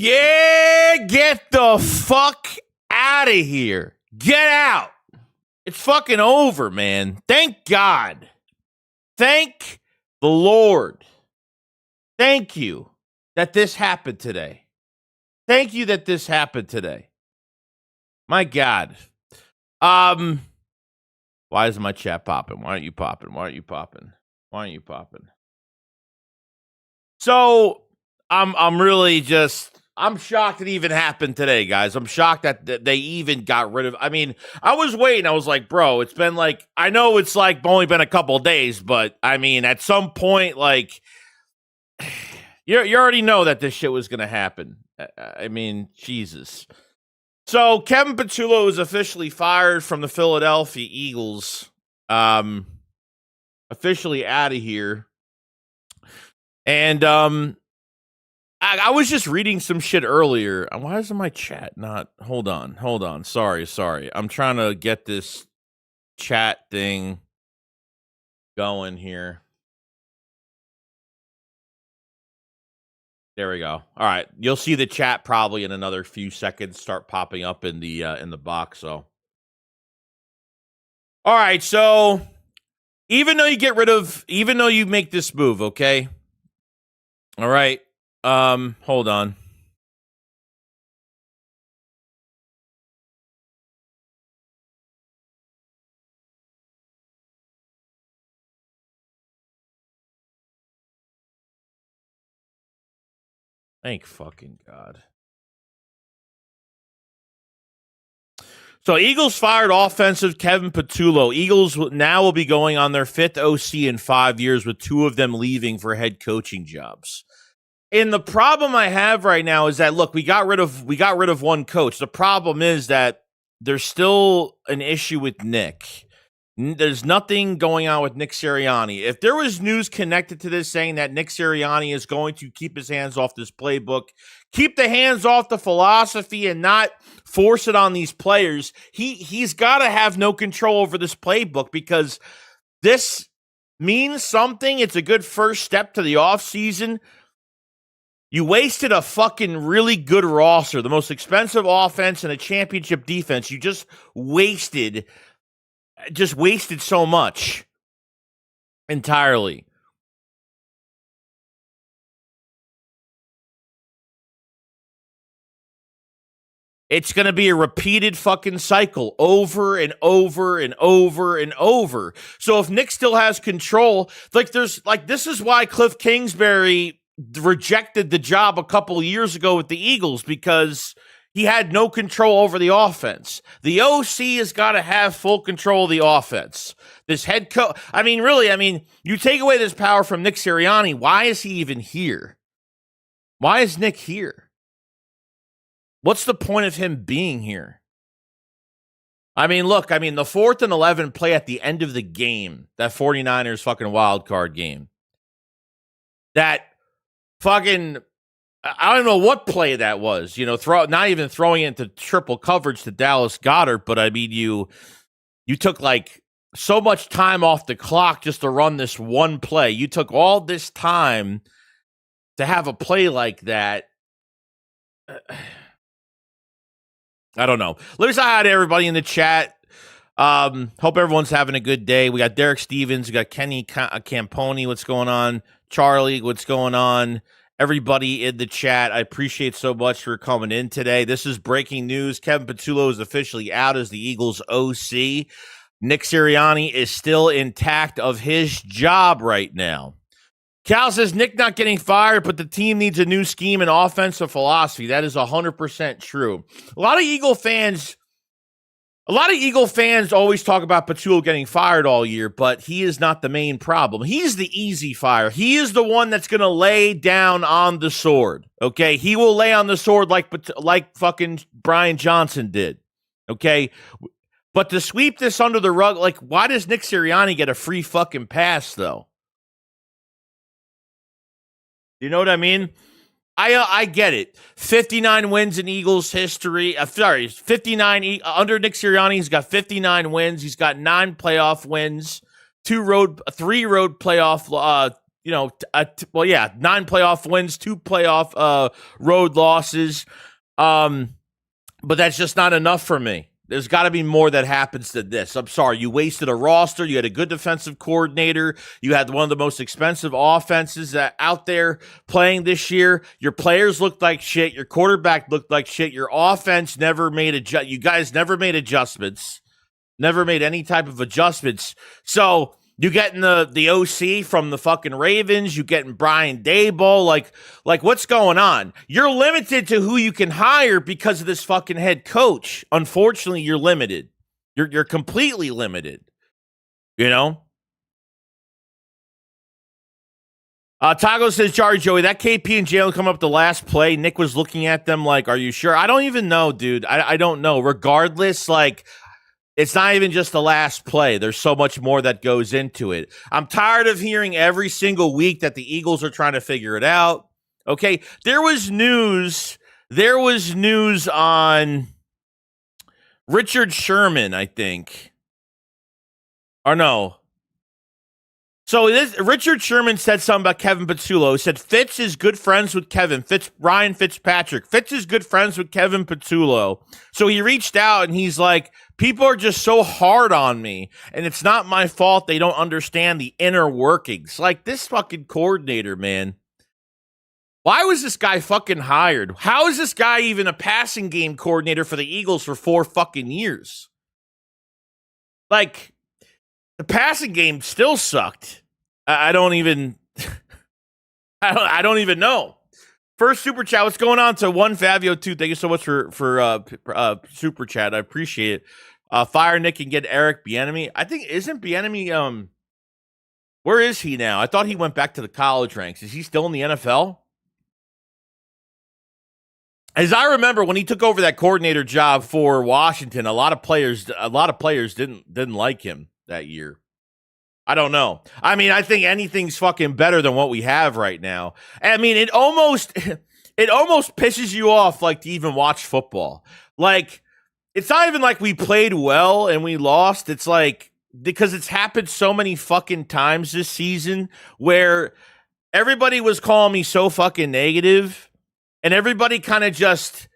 Yeah, get the fuck out of here. Get out. It's fucking over, man. Thank God. Thank the Lord. Thank you that this happened today. Thank you that this happened today. My God. Why isn't my chat popping? Why aren't you popping? Why aren't you popping? Why aren't you popping? So I'm really just I'm shocked it even happened today, guys. I'm shocked that they even got rid of. I mean, I was waiting. I was like, bro, it's been like I know it's like only been a couple of days, but I mean, at some point, like you already know that this shit was gonna happen. I mean, Jesus. So Kevin Patullo is officially fired from the Philadelphia Eagles. Officially out of here. And I was just reading some shit earlier. Why isn't my chat not? Hold on. Sorry. I'm trying to get this chat thing going here. There we go. All right, you'll see the chat probably in another few seconds start popping up in the box. So, all right. So, even though you make this move, okay. All right. Hold on. Thank fucking God. So Eagles fired offensive Kevin Patullo. Eagles now will be going on their 5th OC in 5 years, with 2 of them leaving for head coaching jobs. And the problem I have right now is that, look, we got rid of one coach. The problem is that there's still an issue with Nick. There's nothing going on with Nick Sirianni. If there was news connected to this saying that Nick Sirianni is going to keep his hands off this playbook, keep the hands off the philosophy, and not force it on these players, he's got to have no control over this playbook, because this means something. It's a good first step to the offseason. You wasted a fucking really good roster, the most expensive offense and a championship defense. You just wasted so much entirely. It's going to be a repeated fucking cycle over and over and over and over. So if Nick still has control, this is why Cliff Kingsbury rejected the job a couple of years ago with the Eagles, because he had no control over the offense. The OC has got to have full control of the offense. This head coach, you take away this power from Nick Sirianni, why is he even here? Why is Nick here? What's the point of him being here? The 4th and 11 play at the end of the game, that 49ers fucking wild card game. That fucking, I don't know what play that was. Not even throwing it into triple coverage to Dallas Goedert, but you took like so much time off the clock just to run this one play. You took all this time to have a play like that. I don't know. Let me say hi to everybody in the chat. Hope everyone's having a good day. We got Derek Stevens. We got Kenny Camponi. What's going on? Charlie, what's going on? Everybody in the chat, I appreciate so much for coming in today. This is breaking news. Kevin Patullo is officially out as the Eagles OC. Nick Sirianni is still intact of his job right now. Cal says Nick not getting fired, but the team needs a new scheme and offensive philosophy. That is 100% true. A lot of Eagle fans always talk about Patullo getting fired all year, but he is not the main problem. He's the easy fire. He is the one that's going to lay down on the sword. Okay, he will lay on the sword like fucking Brian Johnson did. Okay, but to sweep this under the rug, why does Nick Sirianni get a free fucking pass though? You know what I mean? I get it. 59 wins in Eagles history. 59 under Nick Sirianni. He's got 59 wins. He's got 9 playoff wins, 3 road playoff 9 playoff wins, 2 playoff road losses. But that's just not enough for me. There's got to be more that happens than this. I'm sorry. You wasted a roster. You had a good defensive coordinator. You had one of the most expensive offenses out there playing this year. Your players looked like shit. Your quarterback looked like shit. Your offense never made you guys never made adjustments. Never made any type of adjustments. So you getting the OC from the fucking Ravens. You getting Brian Daboll. Like what's going on? You're limited to who you can hire because of this fucking head coach. Unfortunately, you're limited. You're completely limited. You know? Tago says, Jari Joey, that KP and Jalen come up the last play. Nick was looking at them like, are you sure? I don't even know, dude. I don't know. Regardless, like, it's not even just the last play. There's so much more that goes into it. I'm tired of hearing every single week that the Eagles are trying to figure it out. Okay, there was news on Richard Sherman, I think. Or no. So Richard Sherman said something about Kevin Patullo. He said Fitz is good friends with Ryan Fitzpatrick. Fitz is good friends with Kevin Patullo. So he reached out and he's like, people are just so hard on me, and it's not my fault they don't understand the inner workings. Like, this fucking coordinator, man. Why was this guy fucking hired? How is this guy even a passing game coordinator for the Eagles for 4 fucking years? Like, the passing game still sucked. I don't even I don't even know. First super chat. What's going on? To one Fabio 2. Thank you so much for super chat. I appreciate it. Fire Nick and get Eric Bieniemy. I think isn't Bieniemy where is he now? I thought he went back to the college ranks. Is he still in the NFL? As I remember, when he took over that coordinator job for Washington, a lot of players didn't like him that year. I don't know. I mean, I think anything's fucking better than what we have right now. I mean, it almost pisses you off, like, to even watch football. Like, it's not even like we played well and we lost. It's like, because it's happened so many fucking times this season where everybody was calling me so fucking negative, and everybody kind of just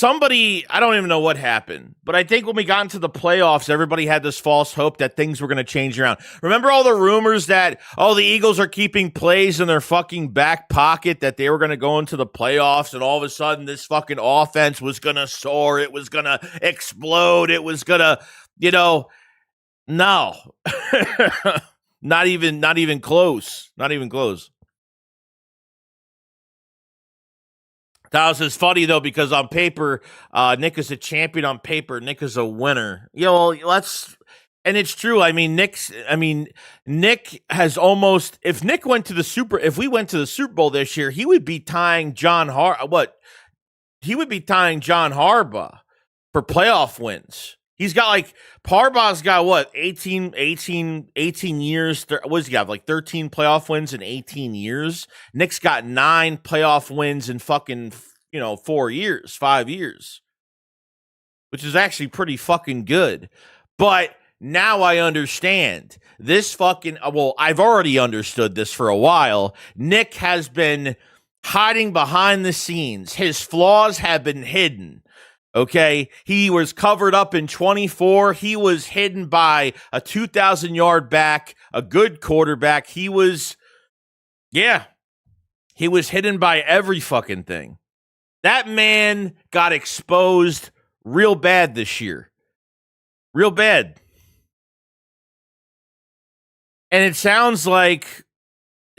I don't even know what happened, but I think when we got into the playoffs, everybody had this false hope that things were going to change around. Remember all the rumors that, the Eagles are keeping plays in their fucking back pocket, that they were going to go into the playoffs, and all of a sudden this fucking offense was going to soar. It was going to explode. It was going to, no. Not even close. Not even close. That was funny, though, because on paper, Nick is a champion. On paper, Nick is a winner. And it's true. I mean, Nick has almost, if we went to the Super Bowl this year, he would be tying John Harbaugh for playoff wins. He's got Harbaugh's got 18 years. What does he have? 13 playoff wins in 18 years. Nick's got 9 playoff wins in fucking, 5 years, which is actually pretty fucking good. But now I understand this fucking, I've already understood this for a while. Nick has been hiding behind the scenes. His flaws have been hidden. Okay, he was covered up in 24. He was hidden by a 2,000-yard back, a good quarterback. He was hidden by every fucking thing. That man got exposed real bad this year. Real bad. And it sounds like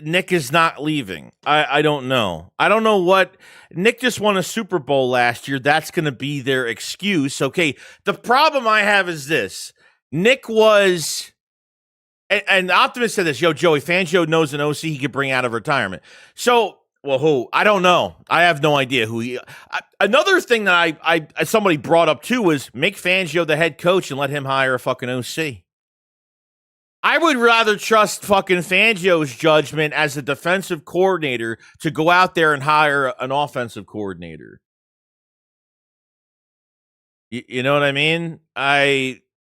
Nick is not leaving. I don't know. I don't know what. Nick just won a Super Bowl last year. That's going to be their excuse. Okay. The problem I have is this. Nick was, and Optimus said this, Joey, Fangio knows an OC he could bring out of retirement. So, who? I don't know. I have no idea who he. Another thing that I somebody brought up too was make Fangio the head coach and let him hire a fucking OC. I would rather trust fucking Fangio's judgment as a defensive coordinator to go out there and hire an offensive coordinator. You know what I mean?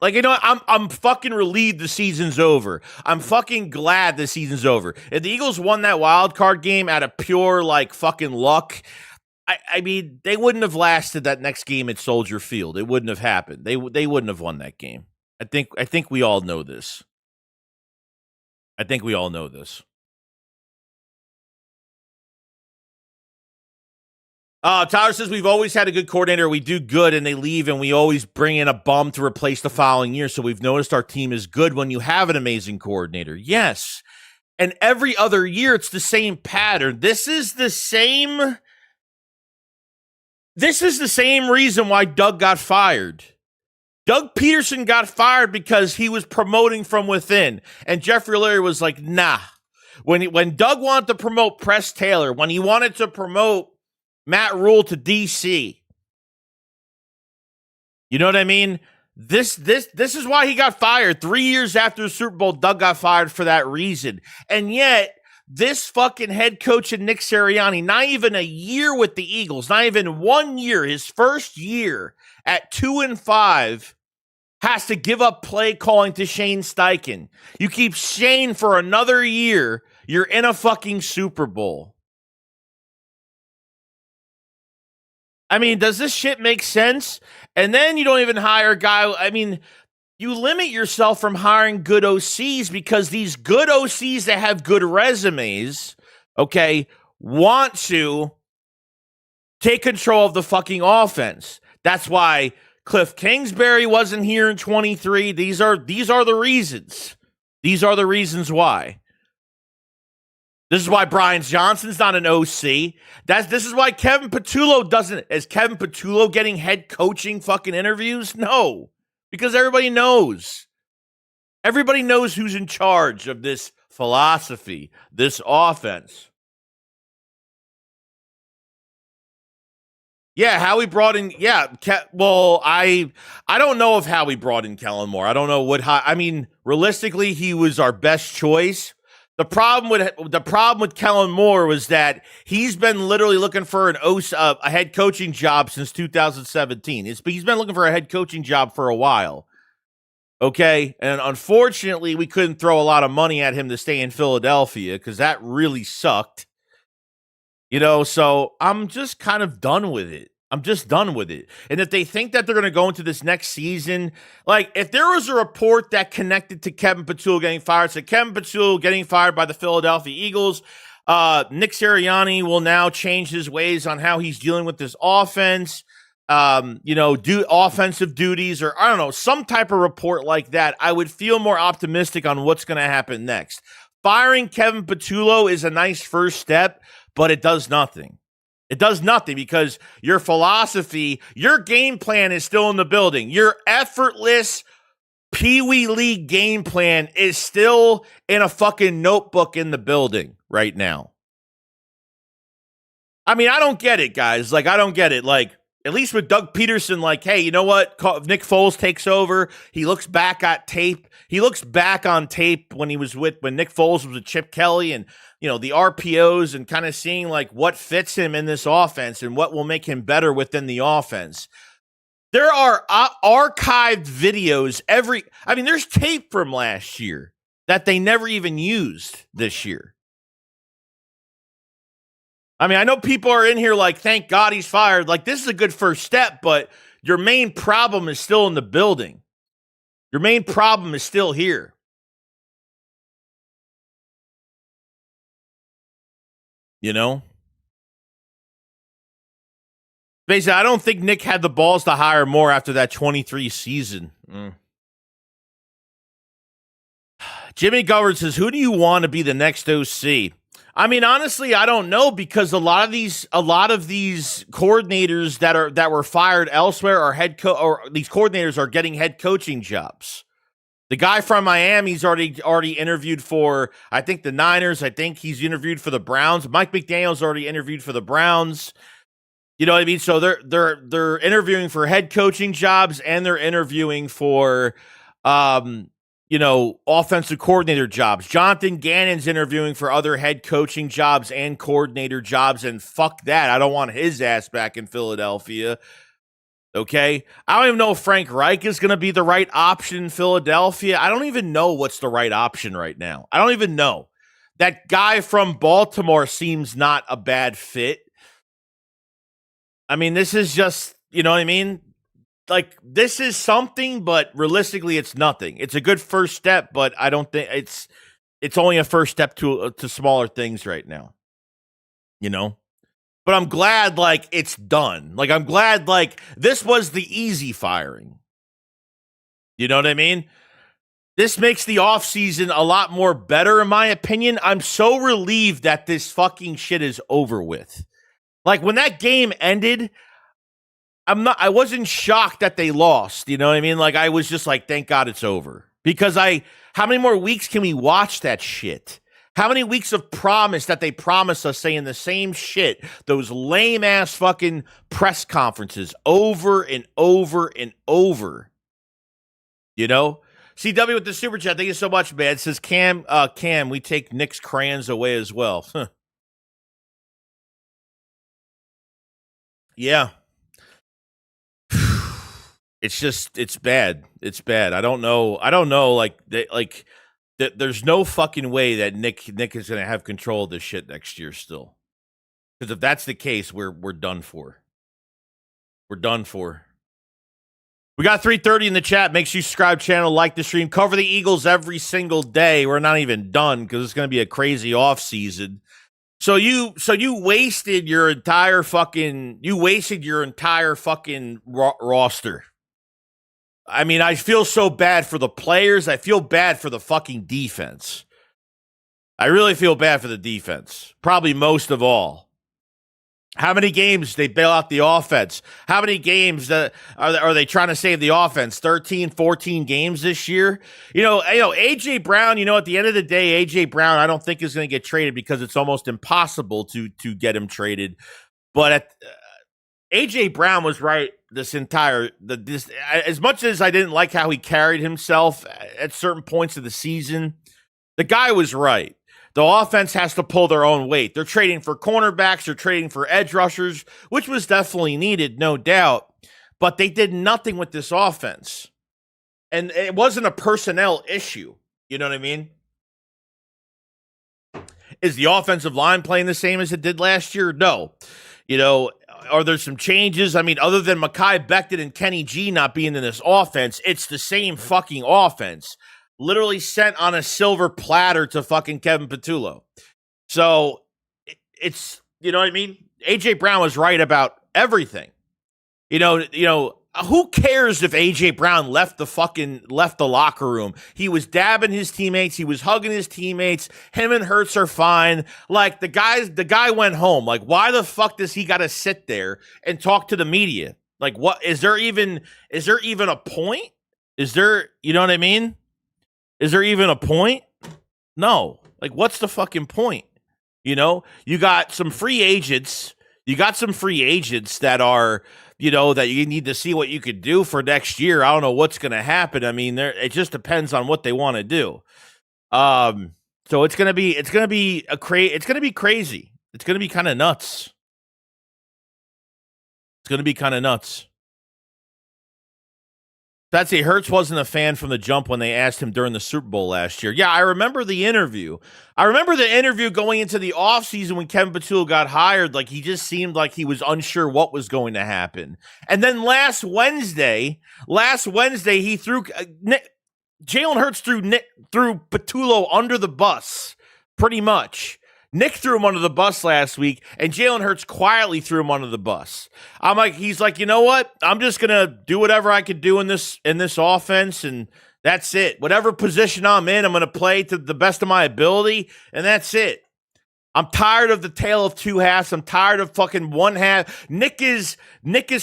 Like, I'm fucking relieved the season's over. I'm fucking glad the season's over. If the Eagles won that wild card game out of pure like fucking luck, I mean, they wouldn't have lasted that next game at Soldier Field. It wouldn't have happened. They wouldn't have won that game. I think we all know this. I think we all know this. Tyler says we've always had a good coordinator. We do good and they leave, and we always bring in a bum to replace the following year. So we've noticed our team is good when you have an amazing coordinator. Yes. And every other year, it's the same pattern. This is the same reason why Doug got fired. Doug Peterson got fired because he was promoting from within. And Jeffrey Lurie was like, nah. When Doug wanted to promote Press Taylor, when he wanted to promote Matt Rule to DC. You know what I mean? This is why he got fired. 3 years after the Super Bowl, Doug got fired for that reason. And yet, this fucking head coach and Nick Sirianni, not even a year with the Eagles, not even 1 year, his first year at 2-5, has to give up play calling to Shane Steichen. You keep Shane for another year, you're in a fucking Super Bowl. I mean, does this shit make sense? And then you don't even hire a guy. I mean, you limit yourself from hiring good OCs because these good OCs that have good resumes, okay, want to take control of the fucking offense. That's why Cliff Kingsbury wasn't here in 23. These are the reasons. These are the reasons why. This is why Brian Johnson's not an OC. This is why Kevin Patullo doesn't. Is Kevin Patullo getting head coaching fucking interviews? No. Because everybody knows. Everybody knows who's in charge of this philosophy, this offense. Yeah, Howie brought in. Yeah, well, I don't know if Howie brought in Kellen Moore. I don't know what. I mean, realistically, he was our best choice. The problem with Kellen Moore was that he's been literally looking for a head coaching job since 2017. He's been looking for a head coaching job for a while. Okay, and unfortunately, we couldn't throw a lot of money at him to stay in Philadelphia because that really sucked. You know, so I'm just kind of done with it. I'm just done with it. And if they think that they're going to go into this next season, like if there was a report that connected to Kevin Patullo getting fired, so Kevin Patullo getting fired by the Philadelphia Eagles, Nick Sirianni will now change his ways on how he's dealing with this offense, do offensive duties, or I don't know, some type of report like that, I would feel more optimistic on what's going to happen next. Firing Kevin Patullo is a nice first step, but it does nothing. It does nothing because your philosophy, your game plan is still in the building. Your effortless Pee Wee League game plan is still in a fucking notebook in the building right now. I mean, I don't get it, guys. Like, I don't get it. Like, at least with Doug Peterson, like, hey, you know what? Nick Foles takes over. He looks back at tape. He looks back on tape when Nick Foles was with Chip Kelly and, the RPOs and kind of seeing like what fits him in this offense and what will make him better within the offense. There are archived videos there's tape from last year that they never even used this year. I mean, I know people are in here like, thank God he's fired. Like, this is a good first step, but your main problem is still in the building. Your main problem is still here. Basically, I don't think Nick had the balls to hire more after that 23 season. Jimmy Govern says, who do you want to be the next OC? I mean, honestly, I don't know because a lot of these coordinators that were fired elsewhere or these coordinators are getting head coaching jobs. The guy from Miami's already interviewed for, I think, the Niners. I think he's interviewed for the Browns. Mike McDaniel's already interviewed for the Browns. You know what I mean? So they're interviewing for head coaching jobs and they're interviewing for offensive coordinator jobs. Jonathan Gannon's interviewing for other head coaching jobs and coordinator jobs, and fuck that. I don't want his ass back in Philadelphia. Okay. I don't even know if Frank Reich is going to be the right option in Philadelphia. I don't even know what's the right option right now. I don't even know. That guy from Baltimore seems not a bad fit. I mean, this is just, you know what I mean? Like, this is something, but realistically, it's nothing. It's a good first step, but I don't think it's only a first step to smaller things right now. You know? But I'm glad, like, it's done. Like, I'm glad, like, this was the easy firing. You know what I mean? This makes the offseason a lot more better, in my opinion. I'm so relieved that this fucking shit is over with. Like, when that game ended, I wasn't shocked that they lost. You know what I mean? Like, I was just like, thank God it's over. Because how many more weeks can we watch that shit? How many weeks of promise that they promise us saying the same shit, those lame ass fucking press conferences over and over and over? You know? CW with the super chat. Thank you so much, man. It says, Cam, we take Nick's crayons away as well. Yeah. It's bad. It's bad. I don't know. There's no fucking way that Nick is going to have control of this shit next year still. Because if that's the case, we're done for. We're done for. We got 3:30 in the chat. Make sure you subscribe channel, like the stream, cover the Eagles every single day. We're not even done because it's going to be a crazy off season. So you wasted your entire fucking roster. I mean, I feel so bad for the players. I feel bad for the fucking defense. I really feel bad for the defense. Probably most of all. How many games they bail out the offense? How many games are they trying to save the offense? 13, 14 games this year? You know, A.J. Brown, at the end of the day, A.J. Brown, I don't think is going to get traded because it's almost impossible to get him traded. But A.J. Brown was right this as much as I didn't like how he carried himself at certain points of the season, the guy was right. The offense has to pull their own weight. They're trading for cornerbacks. They're trading for edge rushers, which was definitely needed, no doubt. But they did nothing with this offense. And it wasn't a personnel issue. You know what I mean? Is the offensive line playing the same as it did last year? No. Are there some changes? I mean, other than Mekhi Becton and Kenny G not being in this offense, it's the same fucking offense. Literally sent on a silver platter to fucking Kevin Patullo. So it's, you know what I mean? A.J. Brown was right about everything. Who cares if A.J. Brown left the locker room? He was dabbing his teammates. He was hugging his teammates. Him and Hurts are fine. Like, the guy went home. Like, why the fuck does he got to sit there and talk to the media? Like, what is there even a point? Is there, you know what I mean? Is there even a point? No. Like, what's the fucking point? You got some free agents. You got some free agents that are, that you need to see what you could do for next year. I don't know what's going to happen. I mean, it just depends on what they want to do. So it's going to be crazy. It's going to be kind of nuts. It's going to be kind of nuts. Patsy, Hurts wasn't a fan from the jump when they asked him during the Super Bowl last year. Yeah, I remember the interview. I remember the interview going into the offseason when Kevin Patullo got hired. Like, he just seemed like he was unsure what was going to happen. And then last Wednesday, he threw Jalen Hurts threw Patullo under the bus, pretty much. Nick threw him under the bus last week, and Jalen Hurts quietly threw him under the bus. He's like, you know what? I'm just gonna do whatever I could do in this offense, and that's it. Whatever position I'm in, I'm gonna play to the best of my ability, and that's it. I'm tired of the tale of two halves. I'm tired of fucking one half. Nick is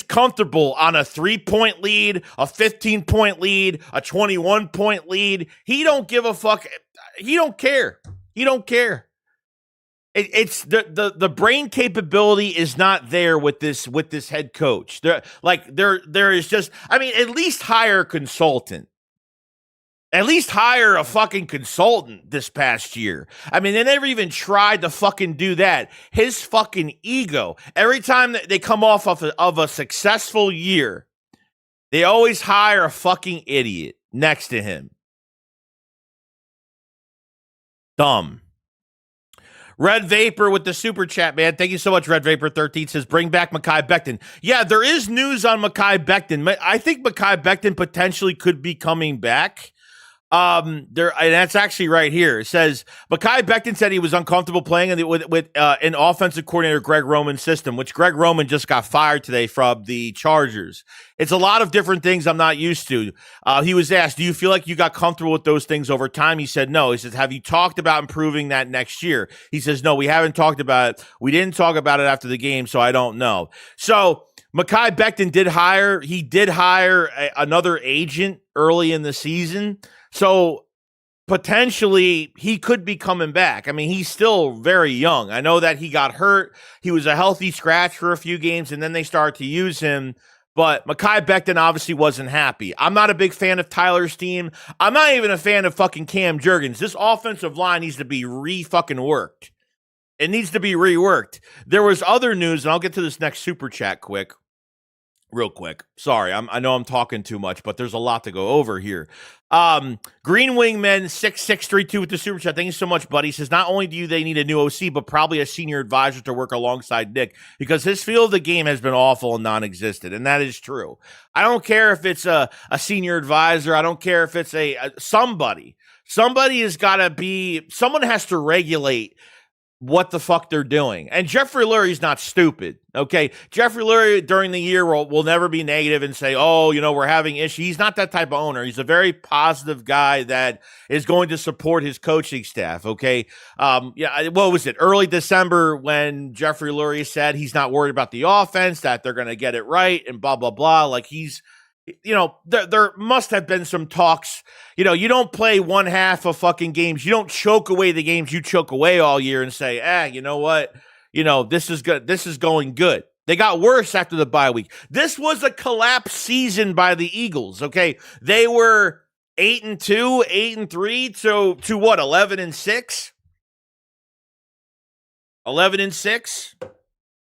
comfortable on a 3-point lead, a 15-point lead, a 21-point lead. He don't give a fuck. He don't care. He don't care. It's the brain capability is not there with this head coach. There is just, I mean, at least hire a consultant. At least hire a fucking consultant this past year. I mean, they never even tried to fucking do that. His fucking ego. Every time that they come off of a successful year, They always hire a fucking idiot next to him. Dumb. Red Vapor with the super chat, man. Thank you so much, Red Vapor 13 says, bring back Mekhi Becton. Yeah, there is news on Mekhi Becton. I think Mekhi Becton potentially could be coming back. And that's actually right here. It says Mekhi Becton said he was uncomfortable playing with an offensive coordinator Greg Roman's system, which Greg Roman just got fired today from the Chargers. It's a lot of different things I'm not used to. He was asked, do you feel like you got comfortable with those things over time? He said no. He says, have you talked about improving that next year? He says, no, we haven't talked about it. We didn't talk about it after the game, so I don't know. So Mekhi Becton did hire another agent early in the season. So potentially he could be coming back. I mean, he's still very young. I know that he got hurt. He was a healthy scratch for a few games, and then they started to use him. But Mekhi Becton obviously wasn't happy. I'm not a big fan of Tyler Steen. I'm not even a fan of fucking Cam Jurgens. This offensive line needs to be worked. It needs to be reworked. There was other news, and I'll get to this next super chat real quick. Sorry, I know I'm talking too much, but there's a lot to go over here. Green Wingman 6632 with the super chat. Thank you so much, buddy. He says, not only do they need a new OC, but probably a senior advisor to work alongside Nick, because his feel of the game has been awful and non-existent, and that is true. I don't care if it's a senior advisor. I don't care if it's somebody. Somebody has got to be, someone has to regulate what the fuck they're doing. And Jeffrey Lurie's not stupid, okay? Jeffrey Lurie during the year will never be negative and say, oh, we're having issues. He's not that type of owner. He's a very positive guy that is going to support his coaching staff, okay? What was it? Early December when Jeffrey Lurie said he's not worried about the offense, that they're going to get it right and blah, blah, blah. Like there must have been some talks. You don't play one half of fucking games. You don't choke away the games you choke away all year and say, you know what? This is good. This is going good. They got worse after the bye week. This was a collapse season by the Eagles, okay? They were 8-2, 8-3, to what, 11-6? 11-6,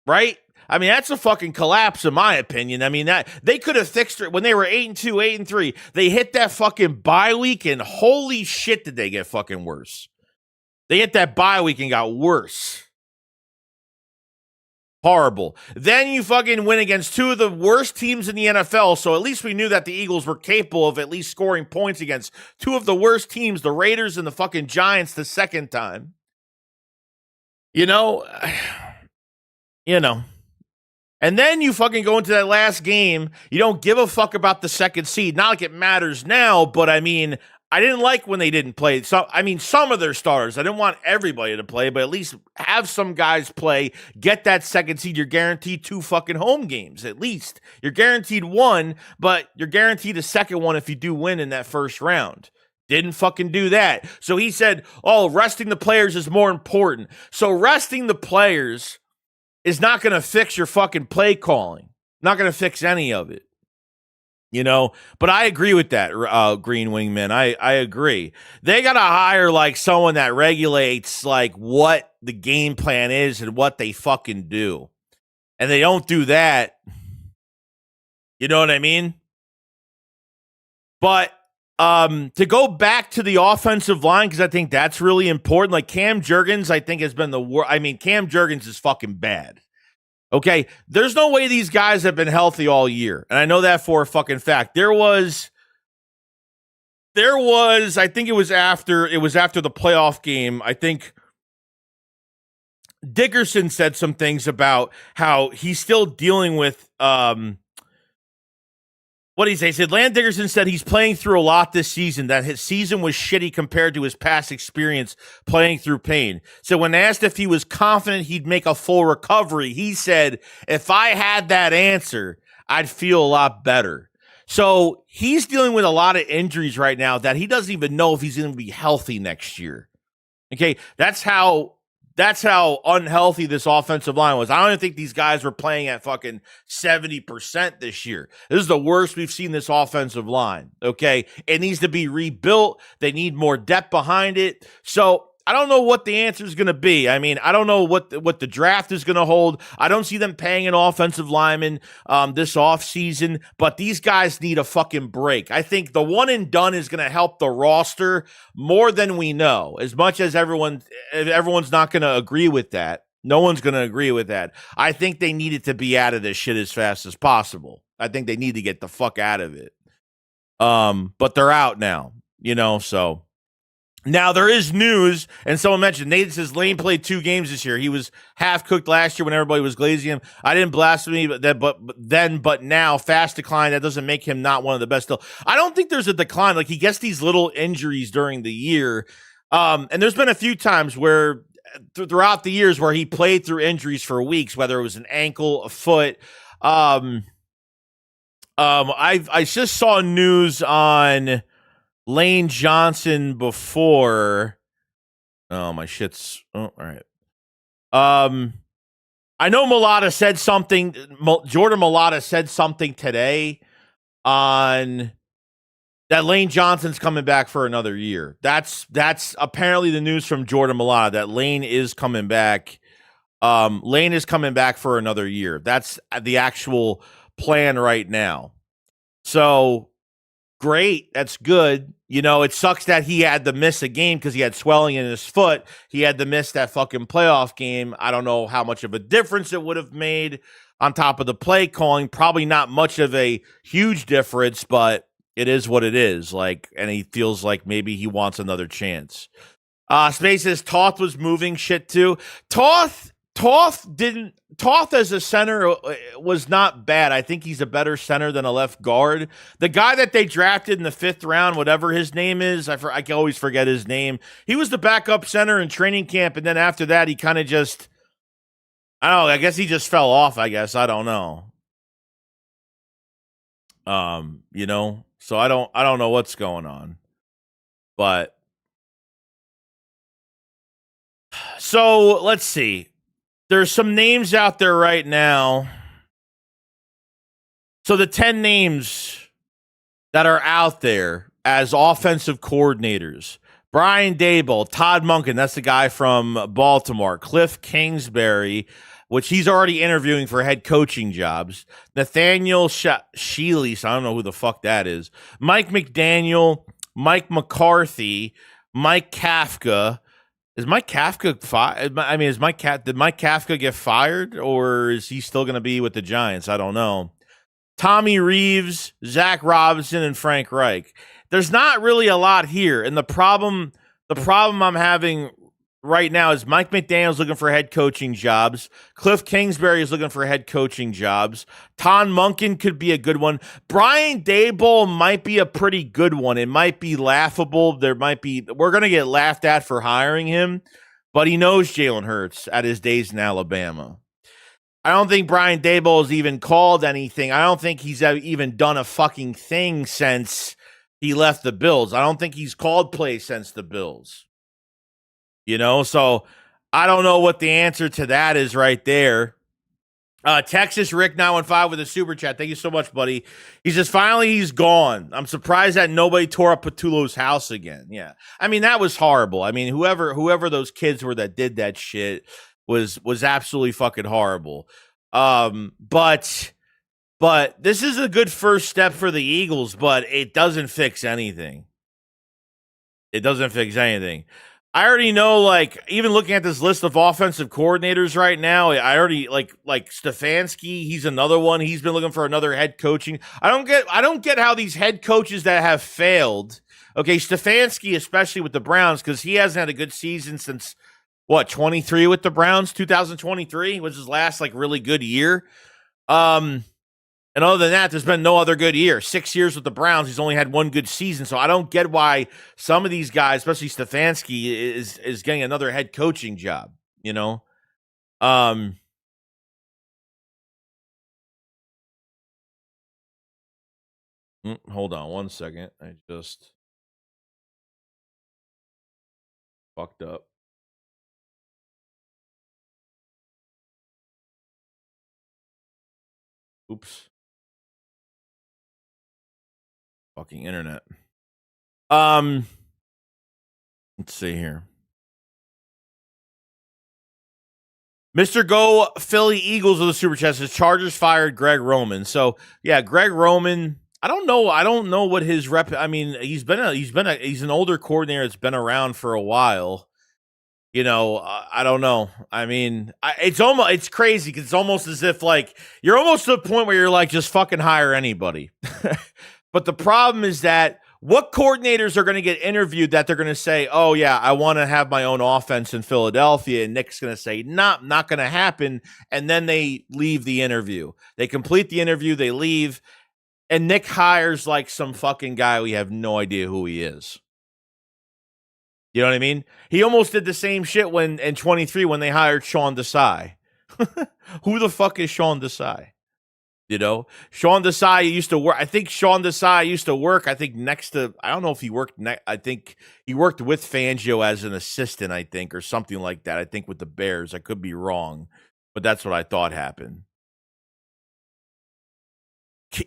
right? I mean, that's a fucking collapse, in my opinion. I mean, that they could have fixed it when they were 8-2, 8-3. They hit that fucking bye week, and holy shit, did they get fucking worse. They hit that bye week and got worse. Horrible. Then you fucking win against two of the worst teams in the NFL, so at least we knew that the Eagles were capable of at least scoring points against two of the worst teams, the Raiders and the fucking Giants, the second time. And then you fucking go into that last game. You don't give a fuck about the second seed. Not like it matters now, but I mean, I didn't like when they didn't play. So, I mean, some of their starters. I didn't want everybody to play, but at least have some guys play. Get that second seed. You're guaranteed 2 fucking home games, at least. You're guaranteed 1, but you're guaranteed a second one if you do win in that first round. Didn't fucking do that. So he said, resting the players is more important. So resting the players is not going to fix your fucking play calling. Not going to fix any of it. But I agree with that, Green Wingman. I agree. They got to hire like someone that regulates like what the game plan is and what they fucking do. And they don't do that. You know what I mean? But to go back to the offensive line, because I think that's really important. Like Cam Jurgens, I think has been the worst. I mean, Cam Jurgens is fucking bad. Okay, there's no way these guys have been healthy all year, and I know that for a fucking fact. There was. I think it was after the playoff game. I think Dickerson said some things about how he's still dealing with. What did he say? He said, Land Dickerson said he's playing through a lot this season, that his season was shitty compared to his past experience playing through pain. So when asked if he was confident he'd make a full recovery, he said, if I had that answer, I'd feel a lot better. So he's dealing with a lot of injuries right now that he doesn't even know if he's going to be healthy next year. Okay, that's how unhealthy this offensive line was. I don't even think these guys were playing at fucking 70% this year. This is the worst we've seen this offensive line, okay? It needs to be rebuilt. They need more depth behind it. So I don't know what the answer is going to be. I mean, I don't know what the draft is going to hold. I don't see them paying an offensive lineman this offseason, but these guys need a fucking break. I think the one and done is going to help the roster more than we know. As much as everyone's not going to agree with that. No one's going to agree with that. I think they needed to be out of this shit as fast as possible. I think they need to get the fuck out of it. But they're out now, so. Now, there is news, and someone mentioned, Nathan says Lane played 2 games this year. He was half-cooked last year when everybody was glazing him. I didn't blaspheme but now, fast decline. That doesn't make him not one of the best still. I don't think there's a decline. Like, he gets these little injuries during the year, and there's been a few times where, throughout the years, where he played through injuries for weeks, whether it was an ankle, a foot. I just saw news on Lane Johnson before. Oh, my shit's. Oh, all right. I know Mulata said something. Jordan Mulata said something today on that Lane Johnson's coming back for another year. That's apparently the news from Jordan Mulata, that Lane is coming back. Lane is coming back for another year. That's the actual plan right now. So great. That's good. It sucks that he had to miss a game because he had swelling in his foot. He had to miss that fucking playoff game. I don't know how much of a difference it would have made on top of the play calling. Probably not much of a huge difference, but it is what it is. And he feels like maybe he wants another chance. Space says Toth was moving shit too. Toth as a center was not bad. I think he's a better center than a left guard. The guy that they drafted in the 5th round, whatever his name is, I can always forget his name. He was the backup center in training camp, and then after that, he kind of just, I don't know, I guess he just fell off, I guess. I don't know. So I don't know what's going on. But so let's see. There's some names out there right now. So the 10 names that are out there as offensive coordinators: Brian Daboll, Todd Monken, that's the guy from Baltimore; Cliff Kingsbury, which he's already interviewing for head coaching jobs; Nathaniel Shealy, so I don't know who the fuck that is; Mike McDaniel, Mike McCarthy, Mike Kafka. Is Mike Kafka fired? I mean, did Mike Kafka get fired, or is he still going to be with the Giants? I don't know. Tommy Reeves, Zach Robinson, and Frank Reich. There's not really a lot here, and the problem I'm having right now is Mike McDaniel's looking for head coaching jobs. Cliff Kingsbury is looking for head coaching jobs. Todd Monken could be a good one. Brian Daboll might be a pretty good one. It might be laughable. We're going to get laughed at for hiring him, but he knows Jalen Hurts at his days in Alabama. I don't think Brian Daboll has even called anything. I don't think he's even done a fucking thing since he left the Bills. I don't think he's called plays since the Bills. So I don't know what the answer to that is right there. Texas Rick 915 with a super chat. Thank you so much, buddy. He says, finally he's gone. I'm surprised that nobody tore up Patullo's house again. Yeah. I mean, that was horrible. I mean, whoever those kids were that did that shit was absolutely fucking horrible. But this is a good first step for the Eagles, but it doesn't fix anything. It doesn't fix anything. I already know, even looking at this list of offensive coordinators right now, I already like Stefanski. He's another one. He's been looking for another head coaching. I don't get how these head coaches that have failed. Okay, Stefanski, especially with the Browns, because he hasn't had a good season since 23 with the Browns. 2023 was his last really good year. And other than that, there's been no other good year. 6 years with the Browns, he's only had one good season. So I don't get why some of these guys, especially Stefanski, is getting another head coaching job. Hold on one second. I just fucked up. Oops. Fucking internet. Let's see here. Mr. Go Philly Eagles with the super chat says Chargers fired Greg Roman. So yeah, Greg Roman. I don't know what his rep. I mean, he's an older coordinator that's been around for a while. You know, I don't know. I mean, it's crazy because it's almost as if like you're almost to the point where you're like just fucking hire anybody. But the problem is that what coordinators are going to get interviewed that they're going to say, oh, yeah, I want to have my own offense in Philadelphia. And Nick's going to say, nah, not going to happen. And then they leave the interview. They complete the interview. They leave. And Nick hires like some fucking guy we have no idea who he is. You know what I mean? He almost did the same shit when in 23 when they hired Sean Desai. Who the fuck is Sean Desai? You know, Sean Desai used to work. I think Sean Desai used to work. I think next to. I don't know if he worked. I think he worked with Fangio as an assistant. I think or something like that. I think with the Bears. I could be wrong, but that's what I thought happened.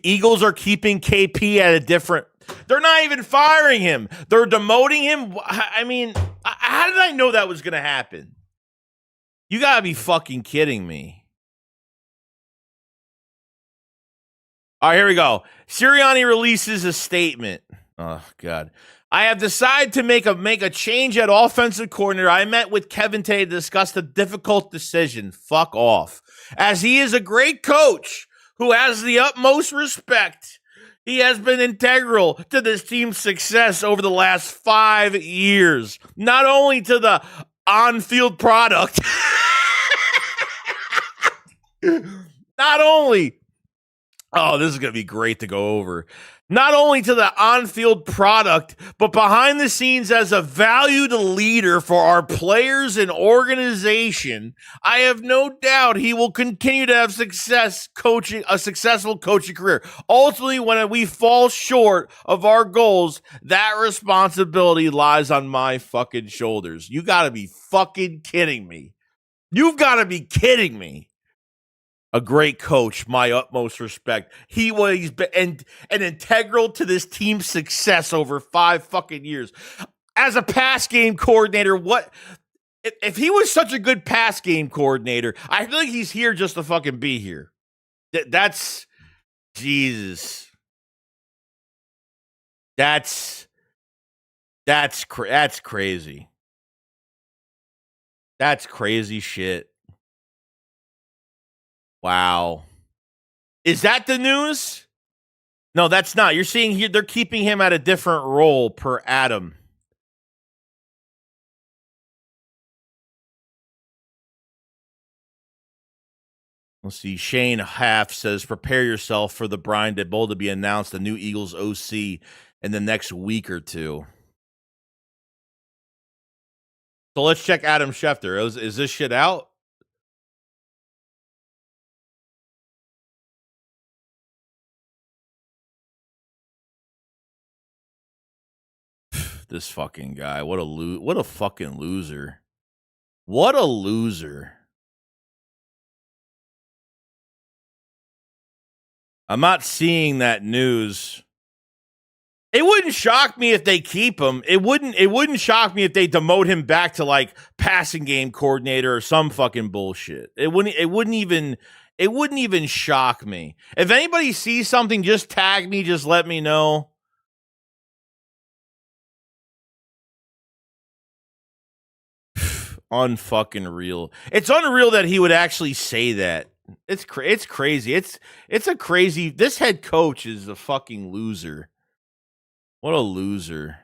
Eagles are keeping KP at a different. They're not even firing him. They're demoting him. I mean, how did I know that was going to happen? You got to be fucking kidding me. All right, here we go. Sirianni releases a statement. Oh, God. I have decided to make a change at offensive coordinator. I met with Kevin today to discuss the difficult decision. Fuck off. As he is a great coach who has the utmost respect, he has been integral to this team's success over the last 5 years. Not only to the on-field product, not only... Oh, this is going to be great to go over. Not only to the on-field product, but behind the scenes as a valued leader for our players and organization, I have no doubt he will continue to have a successful coaching career. Ultimately, when we fall short of our goals, that responsibility lies on my fucking shoulders. You got to be fucking kidding me. You've got to be kidding me. A great coach, my utmost respect. He's been an integral to this team's success over 5 fucking years. As a pass game coordinator, what if he was such a good pass game coordinator? I feel like he's here just to fucking be here. That's Jesus. That's crazy. That's crazy shit. Wow. Is that the news? No, that's not. You're seeing here they're keeping him at a different role per Adam. Let's see. Shane Half says, prepare yourself for the Brian DeBoll to be announced, the new Eagles OC, in the next week or two. So let's check Adam Schefter. Is this shit out? This fucking guy. What a fucking loser. What a loser. I'm not seeing that news. It wouldn't shock me if they keep him. It wouldn't shock me if they demote him back to like passing game coordinator or some fucking bullshit. It wouldn't even shock me. If anybody sees something, just tag me, just let me know. Unfucking real. It's unreal that he would actually say that. It's crazy. It's a crazy. This head coach is a fucking loser. What a loser.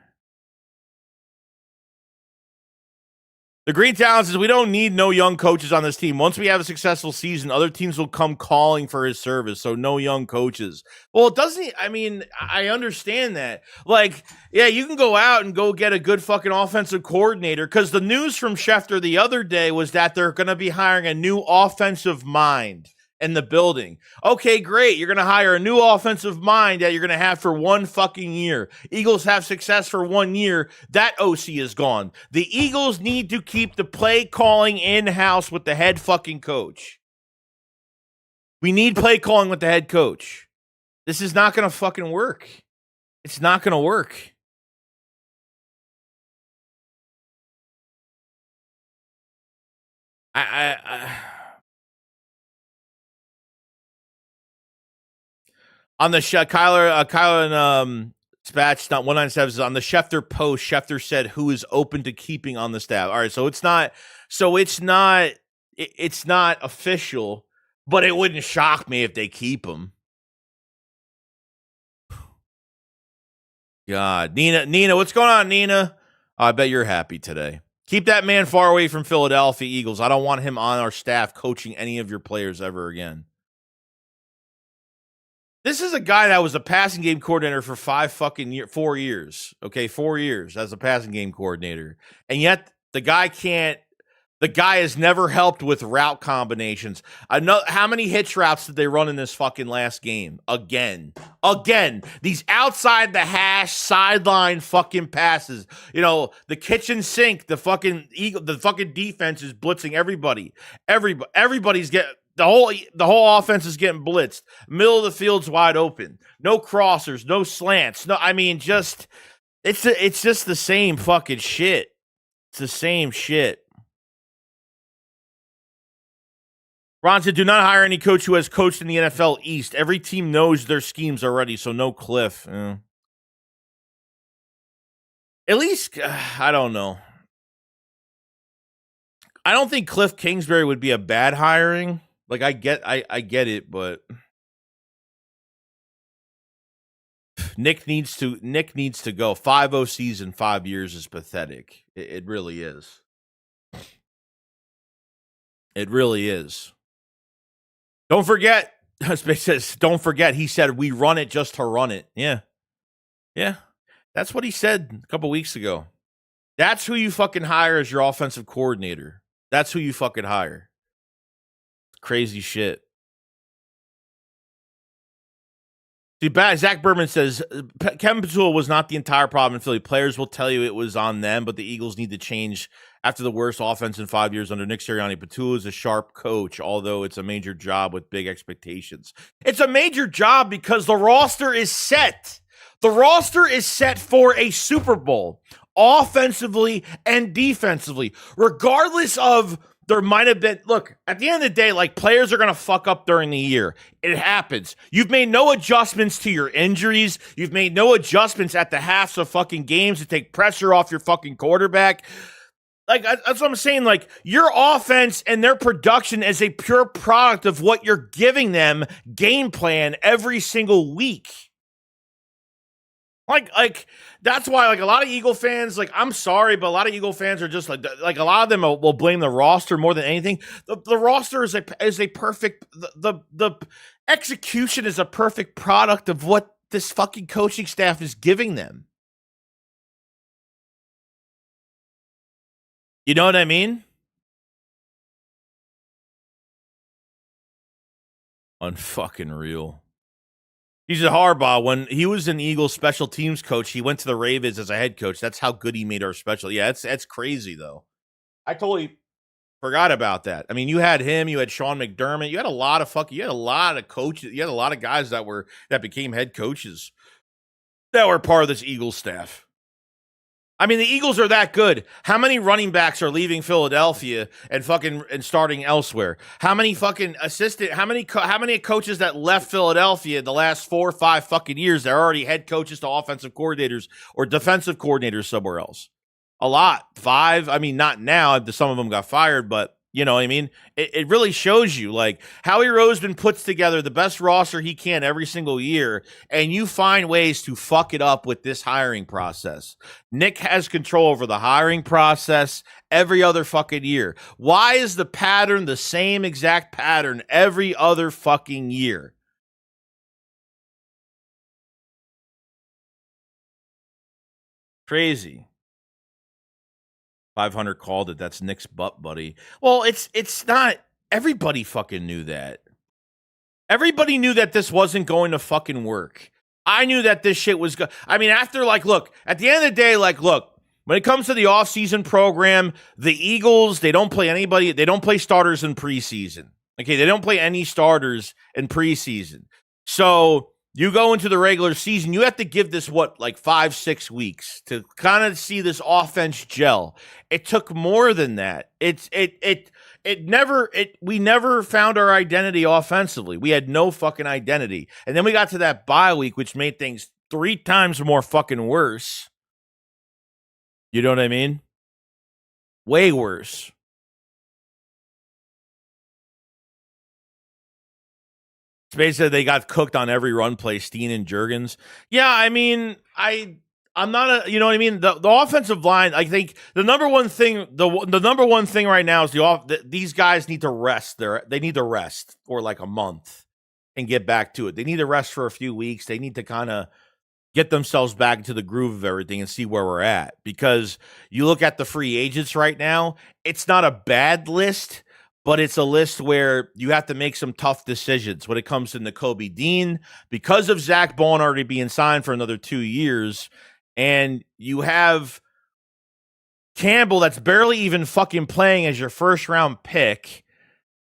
The Green Talent says, we don't need no young coaches on this team. Once we have a successful season, other teams will come calling for his service. So no young coaches. Well, it doesn't. I mean, I understand that. Like, yeah, you can go out and go get a good fucking offensive coordinator because the news from Schefter the other day was that they're going to be hiring a new offensive mind in the building. Okay, great. You're going to hire a new offensive mind that you're going to have for 1 fucking year. Eagles have success for 1 year. That OC is gone. The Eagles need to keep the play calling in-house with the head fucking coach. We need play calling with the head coach. This is not going to fucking work. It's not going to work. On the Kyler and Spatch, not 197 is on the Schefter post. Schefter said who is open to keeping on the staff. All right, so it's not official, but it wouldn't shock me if they keep him. God, Nina, what's going on, Nina? Oh, I bet you're happy today. Keep that man far away from Philadelphia Eagles. I don't want him on our staff coaching any of your players ever again. This is a guy that was a passing game coordinator for 4 years. Okay, 4 years as a passing game coordinator. And yet the guy has never helped with route combinations. I know how many hitch routes did they run in this fucking last game? Again. These outside the hash sideline fucking passes. You know, the kitchen sink, the fucking defense is blitzing everybody. Everybody's getting the whole offense is getting blitzed. Middle of the field's wide open. No crossers, no slants. No, I mean, it's just the same fucking shit. It's the same shit. Ron said, do not hire any coach who has coached in the NFL East. Every team knows their schemes already, so no Cliff. At least, I don't know. I don't think Cliff Kingsbury would be a bad hiring. Like, I get it, but Nick needs to go. 5-0 season, 5 years is pathetic. It really is. It really is. Don't forget, he said, we run it just to run it. Yeah. That's what he said a couple weeks ago. That's who you fucking hire as your offensive coordinator. That's who you fucking hire. Crazy shit. See, Zach Berman says, Kevin Patullo was not the entire problem in Philly. Players will tell you it was on them, but the Eagles need to change after the worst offense in 5 years under Nick Sirianni. Patullo is a sharp coach, although it's a major job with big expectations. It's a major job because the roster is set. The roster is set for a Super Bowl, offensively and defensively, regardless of there might have been, look, at the end of the day, like, players are going to fuck up during the year. It happens. You've made no adjustments to your injuries. You've made no adjustments at the halves of fucking games to take pressure off your fucking quarterback. Like, that's what I'm saying. Like, your offense and their production is a pure product of what you're giving them game plan every single week. Like that's why, like, a lot of Eagle fans, like, I'm sorry, but a lot of Eagle fans are just like a lot of them will blame the roster more than anything. The roster is a perfect, the execution is a perfect product of what this fucking coaching staff is giving them. You know what I mean? Unfucking real. He's a Harbaugh. When he was an Eagles special teams coach, he went to the Ravens as a head coach. That's how good he made our special. Yeah, that's crazy, though. I totally forgot about that. I mean, you had him, you had Sean McDermott, you had a lot of coaches, you had a lot of guys that became head coaches that were part of this Eagles staff. I mean, the Eagles are that good. How many running backs are leaving Philadelphia and starting elsewhere? How many fucking how many coaches that left Philadelphia in the last 4 or 5 fucking years that are already head coaches to offensive coordinators or defensive coordinators somewhere else? A lot. 5. I mean, not now. Some of them got fired, but you know what I mean? It really shows you, like, Howie Roseman puts together the best roster he can every single year, and you find ways to fuck it up with this hiring process. Nick has control over the hiring process every other fucking year. Why is the pattern the same exact pattern every other fucking year? Crazy. 500 called it. That's Nick's butt, buddy. Well, it's not. Everybody fucking knew that. Everybody knew that this wasn't going to fucking work. I knew that this shit was I mean, after, like, look, at the end of the day, like, look, when it comes to the offseason program, the Eagles, they don't play anybody. They don't play starters in preseason. Okay, they don't play any starters in preseason. So you go into the regular season, you have to give this, 5-6 weeks to kind of see this offense gel. It took more than that. we never found our identity offensively. We had no fucking identity. And then we got to that bye week, which made things 3 times more fucking worse. You know what I mean? Way worse. Space said they got cooked on every run play, Steen and Juergens. Yeah, I mean, I'm not a, you know what I mean? The offensive line, I think the number one thing right now is these guys need to rest. They need to rest for like a month and get back to it. They need to rest for a few weeks. They need to kind of get themselves back into the groove of everything and see where we're at. Because you look at the free agents right now, it's not a bad list, but it's a list where you have to make some tough decisions when it comes to Nakobe Dean because of Zach Bond already being signed for another 2 years. And you have Campbell that's barely even fucking playing as your first round pick.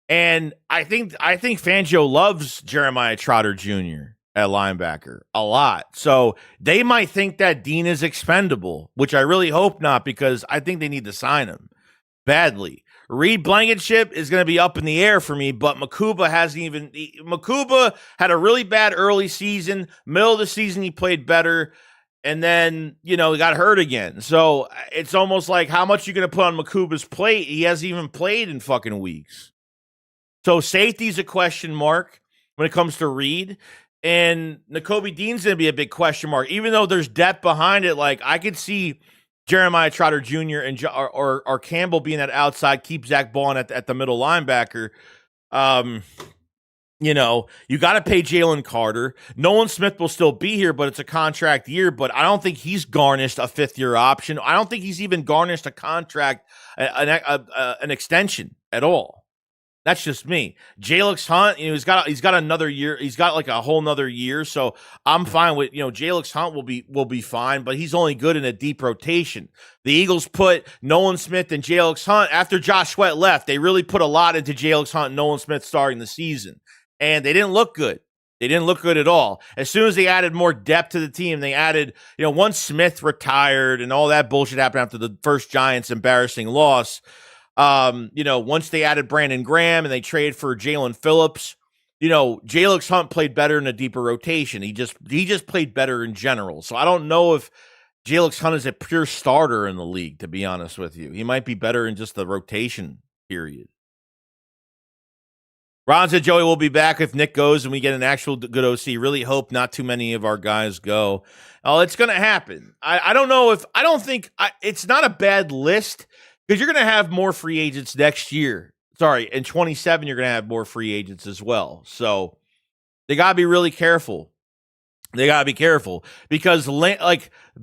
And I think Fangio loves Jeremiah Trotter Jr. at linebacker a lot. So they might think that Dean is expendable, which I really hope not, because I think they need to sign him badly. Reed Blankenship is going to be up in the air for me, but Makuba had a really bad early season. Middle of the season, he played better. And then, he got hurt again. So it's almost like, how much you going to put on Makuba's plate? He hasn't even played in fucking weeks. So safety's a question mark when it comes to Reed. And Nakobe Dean's going to be a big question mark. Even though there's depth behind it, like I could see Jeremiah Trotter Jr. and or Campbell being that outside, keep Zach Bond at the middle linebacker. You got to pay Jalen Carter. Nolan Smith will still be here, but it's a contract year. But I don't think he's garnished a 5th-year option. I don't think he's even garnished a contract, an extension at all. That's just me. Jalix Hunt, he's got another year. He's got like a whole nother year. So I'm fine with, Jalix Hunt will be fine, but he's only good in a deep rotation. The Eagles put Nolan Smith and Jalix Hunt after Josh Sweat left. They really put a lot into Jalix Hunt and Nolan Smith starting the season, and they didn't look good. They didn't look good at all. As soon as they added more depth to the team, they added, once Smith retired and all that bullshit happened after the first Giants embarrassing loss. Once they added Brandon Graham and they traded for Jalen Phillips, Jalix Hunt played better in a deeper rotation. He just played better in general. So I don't know if Jalix Hunt is a pure starter in the league, to be honest with you. He might be better in just the rotation period. Ron said Joey will be back if Nick goes and we get an actual good OC. Really hope not too many of our guys go. Oh, it's going to happen. I don't think it's not a bad list. Because you're going to have more free agents next year. Sorry, in 27, you're going to have more free agents as well. So they got to be really careful. Because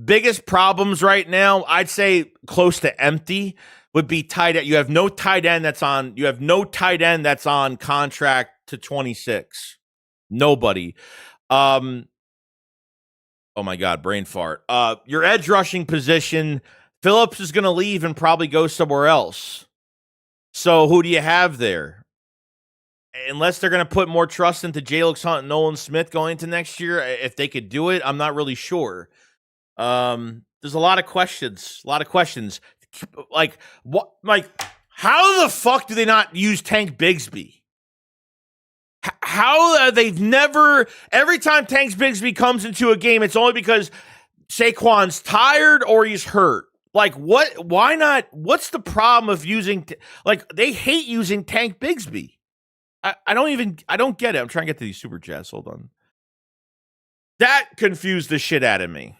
biggest problems right now, I'd say close to empty, would be tight end. You have no tight end that's on contract to 26. Nobody. Oh my God, brain fart. Your edge rushing position, Phillips is going to leave and probably go somewhere else. So who do you have there? Unless they're going to put more trust into Jalix Hunt and Nolan Smith going into next year, if they could do it, I'm not really sure. There's a lot of questions. Like, what? Like, how the fuck do they not use Tank Bigsby? How they've never, every time Tank Bigsby comes into a game, it's only because Saquon's tired or he's hurt. Like, what? Why not? What's the problem of using, they hate using Tank Bigsby. I don't get it. I'm trying to get to these super chats. Hold on. That confused the shit out of me.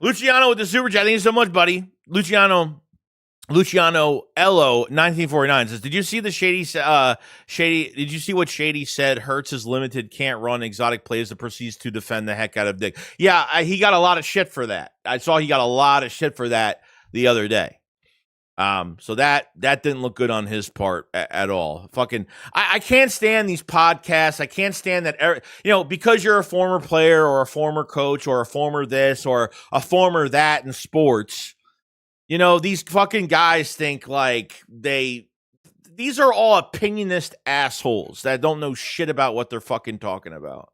Luciano with the super chat. Thank you so much, buddy. Luciano Ello 1949 says, did you see did you see what Shady said? Hurts is limited, can't run exotic plays that proceeds to defend the heck out of Dick. Yeah, he got a lot of shit for that. I saw he got a lot of shit for that the other day. So that didn't look good on his part at all. Fucking, I can't stand these podcasts. I can't stand that, because you're a former player or a former coach or a former this or a former that in sports. These fucking guys think these are all opinionist assholes that don't know shit about what they're fucking talking about.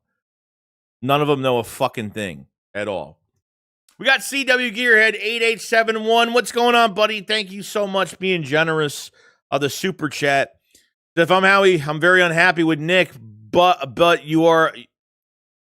None of them know a fucking thing at all. We got CW Gearhead 8871. What's going on, buddy? Thank you so much being generous. of the super chat. If I'm Howie, I'm very unhappy with Nick, but you are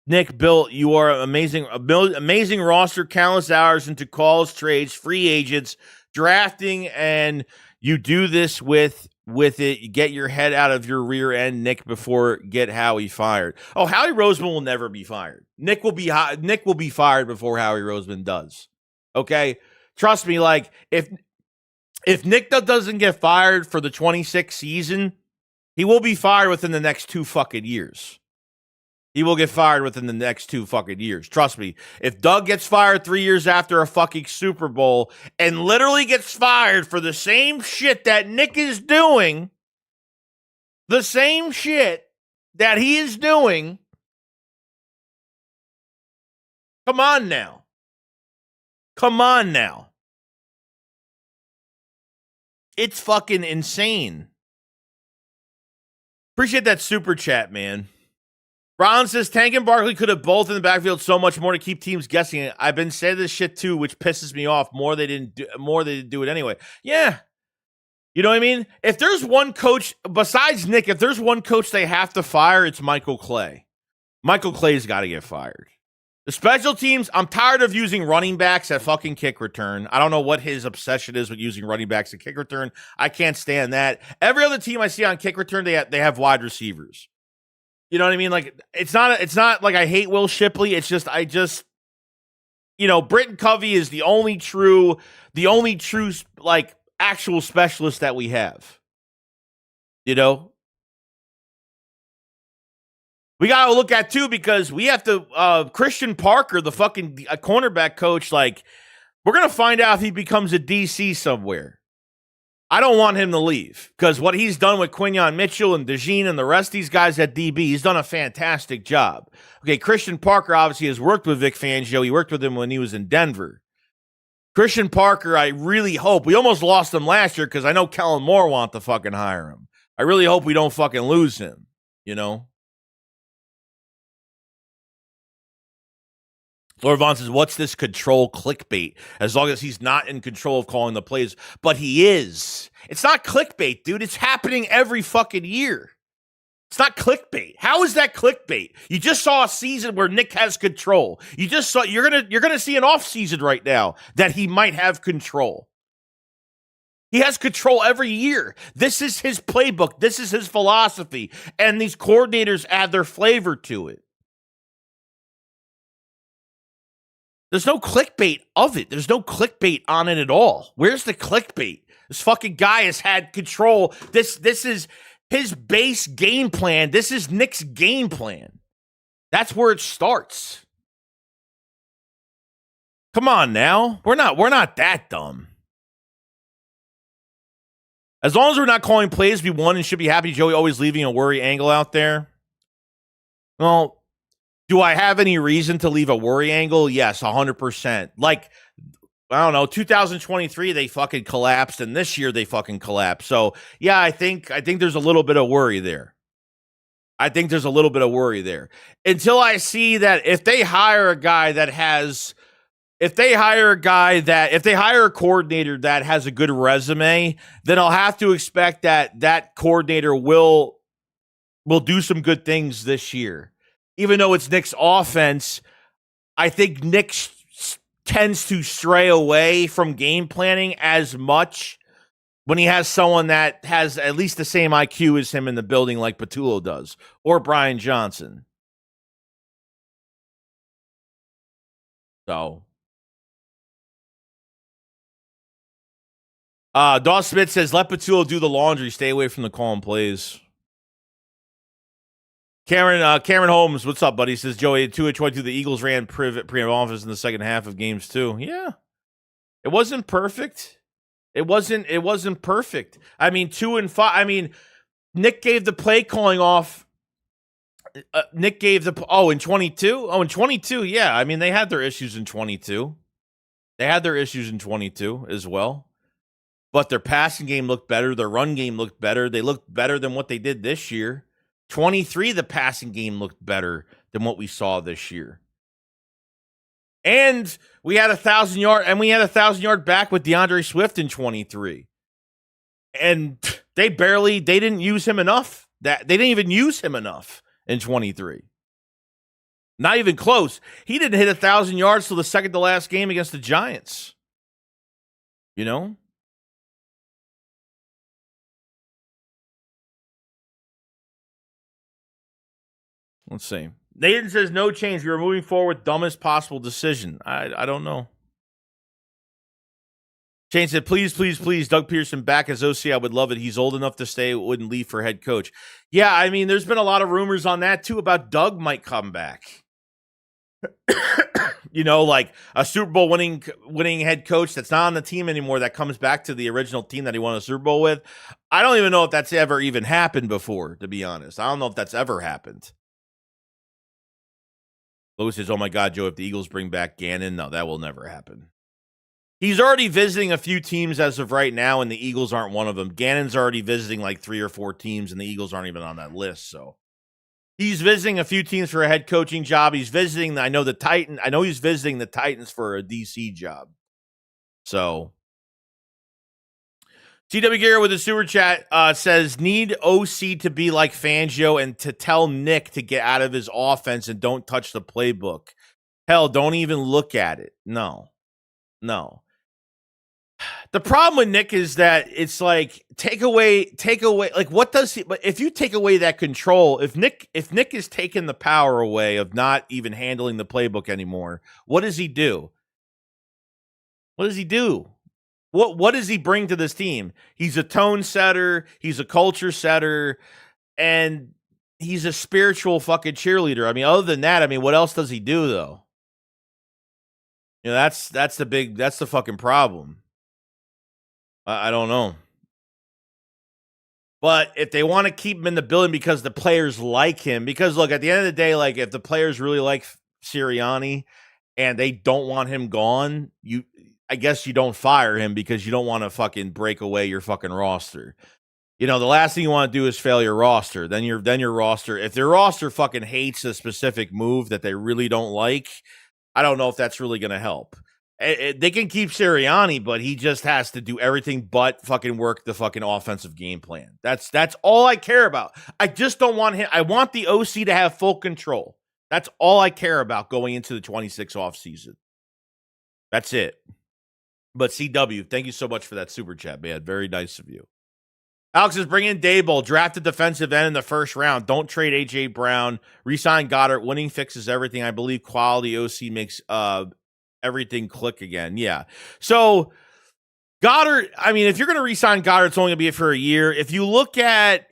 Nick Bill. You are amazing roster, countless hours into calls, trades, free agents, drafting, and you do this with it. You get your head out of your rear end, Nick, before get Howie fired. Oh, Howie Roseman will never be fired. Nick will be fired before Howie Roseman does. Okay, trust me. Like if Nick doesn't get fired for the 26th season, he will be fired within the next 2 fucking years. He will get fired within the next 2 fucking years. Trust me. If Doug gets fired 3 years after a fucking Super Bowl and literally gets fired for the same shit that Nick is doing, the same shit that he is doing, come on now. Come on now. It's fucking insane. Appreciate that super chat, man. Ron says Tank and Barkley could have both in the backfield so much more to keep teams guessing it. I've been saying this shit too, which pisses me off more. They didn't do it anyway. Yeah. You know what I mean? If there's one coach besides Nick, if there's one coach they have to fire, it's Michael Clay. Michael Clay's got to get fired. The special teams, I'm tired of using running backs at fucking kick return. I don't know what his obsession is with using running backs at kick return. I can't stand that. Every other team I see on kick return, they have wide receivers. You know what I mean? Like it's not like I hate Will Shipley. It's just Britton Covey is the only true like actual specialist that we have. You know? We got to look at too, because we have to Christian Parker, the fucking cornerback coach, like we're going to find out if he becomes a DC somewhere. I don't want him to leave because what he's done with Quinyon Mitchell and DeJean and the rest of these guys at DB, he's done a fantastic job. Okay, Christian Parker obviously has worked with Vic Fangio. He worked with him when he was in Denver. Christian Parker, I really hope, we almost lost him last year because I know Kellen Moore want to fucking hire him. I really hope we don't fucking lose him, you know? Lord Vaughn says, what's this control clickbait? As long as he's not in control of calling the plays. But he is. It's not clickbait, dude. It's happening every fucking year. It's not clickbait. How is that clickbait? You just saw a season where Nick has control. You're gonna see an off season right now that he might have control. He has control every year. This is his playbook. This is his philosophy. And these coordinators add their flavor to it. There's no clickbait of it. There's no clickbait on it at all. Where's the clickbait? This fucking guy has had control. This is his base game plan. This is Nick's game plan. That's where it starts. Come on now. We're not that dumb. As long as we're not calling plays, we won and should be happy. Joey always leaving a worry angle out there. Well, do I have any reason to leave a worry angle? Yes, 100%. Like, I don't know, 2023, they fucking collapsed, and this year they fucking collapsed. So, yeah, I think there's a little bit of worry there. Until I see that if they hire a coordinator that has a good resume, then I'll have to expect that coordinator will do some good things this year. Even though it's Nick's offense, I think Nick tends to stray away from game planning as much when he has someone that has at least the same IQ as him in the building like Patullo does, or Brian Johnson. So, Dawes Smith says, let Patullo do the laundry. Stay away from the calling plays. Cameron Holmes, what's up, buddy? Says, Joey, 2-22, the Eagles ran pre offense in the second half of games too. Yeah. It wasn't perfect. It wasn't perfect. I mean, 2-5. I mean, Nick gave the play calling off. In 22? Oh, in 22, yeah. I mean, they had their issues in 22. As well. But their passing game looked better. Their run game looked better. They looked better than what they did this year. 23, the passing game looked better than what we saw this year. And we had 1,000 yard back with DeAndre Swift in 23. And they didn't use him enough. That they didn't even use him enough in 23. Not even close. He didn't hit 1,000 yards till the second to last game against the Giants. You know? Let's see. Nathan says no change. We are moving forward. Dumbest possible decision. I don't know. Shane said, please, please, please, Doug Pearson back as OC. I would love it. He's old enough to stay. Wouldn't leave for head coach. Yeah, I mean, there's been a lot of rumors on that, too, about Doug might come back. You know, like a Super Bowl winning head coach that's not on the team anymore that comes back to the original team that he won a Super Bowl with. I don't even know if that's ever even happened before, to be honest. I don't know if that's ever happened. Lewis says, oh my God, Joe, if the Eagles bring back Gannon, no, that will never happen. He's already visiting a few teams as of right now, and the Eagles aren't one of them. Gannon's already visiting like 3 or 4 teams, and the Eagles aren't even on that list. So he's visiting a few teams for a head coaching job. He's visiting, I know he's visiting the Titans for a DC job. So TW Garrett with the super chat says, need OC to be like Fangio and to tell Nick to get out of his offense and don't touch the playbook. Hell, don't even look at it. No. The problem with Nick is that it's like take away. Like, what does he? But if you take away that control, if Nick is taking the power away of not even handling the playbook anymore, what does he do? What does he do? What does he bring to this team? He's a tone setter. He's a culture setter, and he's a spiritual fucking cheerleader. I mean, other than that, I mean, what else does he do though? You know, that's the fucking problem. I don't know. But if they want to keep him in the building because the players like him, because look, at the end of the day, like if the players really like Sirianni and they don't want him gone, I guess you don't fire him because you don't want to fucking break away your fucking roster. You know, the last thing you want to do is fail your roster. Then your roster, if their roster fucking hates a specific move that they really don't like, I don't know if that's really going to help. They can keep Sirianni, but he just has to do everything but fucking work the fucking offensive game plan. That's all I care about. I just don't want him. I want the OC to have full control. That's all I care about going into the 26 offseason. That's it. But CW, thank you so much for that super chat, man. Very nice of you. Alex is bringing in Daboll, drafted defensive end in the first round. Don't trade A.J. Brown. Resign Goddard. Winning fixes everything. I believe quality OC makes everything click again. Yeah. So Goddard, I mean, if you're going to re-sign Goddard, it's only going to be for a year. If you look at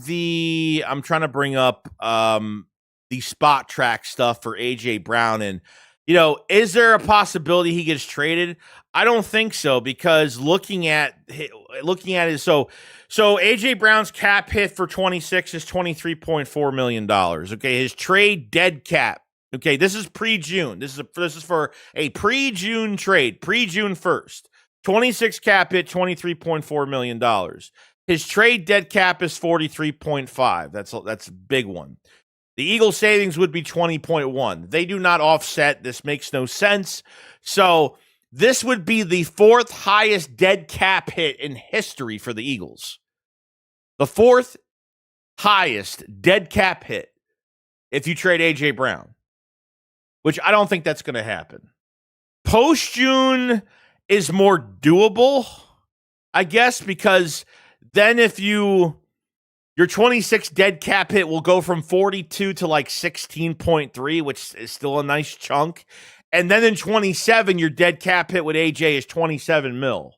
the, I'm trying to bring up the spot track stuff for AJ Brown, and you know, is there a possibility he gets traded? I don't think so, because looking at it, so AJ Brown's cap hit for 26 is $23.4 million. Okay, his trade dead cap. Okay, this is pre-June. This is for a pre-June trade, pre-June 1st. 26 cap hit, $23.4 million. His trade dead cap is 43.5. That's a big one. The Eagles savings would be 20.1. They do not offset. This makes no sense. So this would be the 4th highest dead cap hit in history for the Eagles. The 4th highest dead cap hit if you trade A.J. Brown, which I don't think that's going to happen. Post-June is more doable, I guess, because then if your 26 dead cap hit will go from 42 to like 16.3, which is still a nice chunk. And then in 27, your dead cap hit with AJ is 27 mil.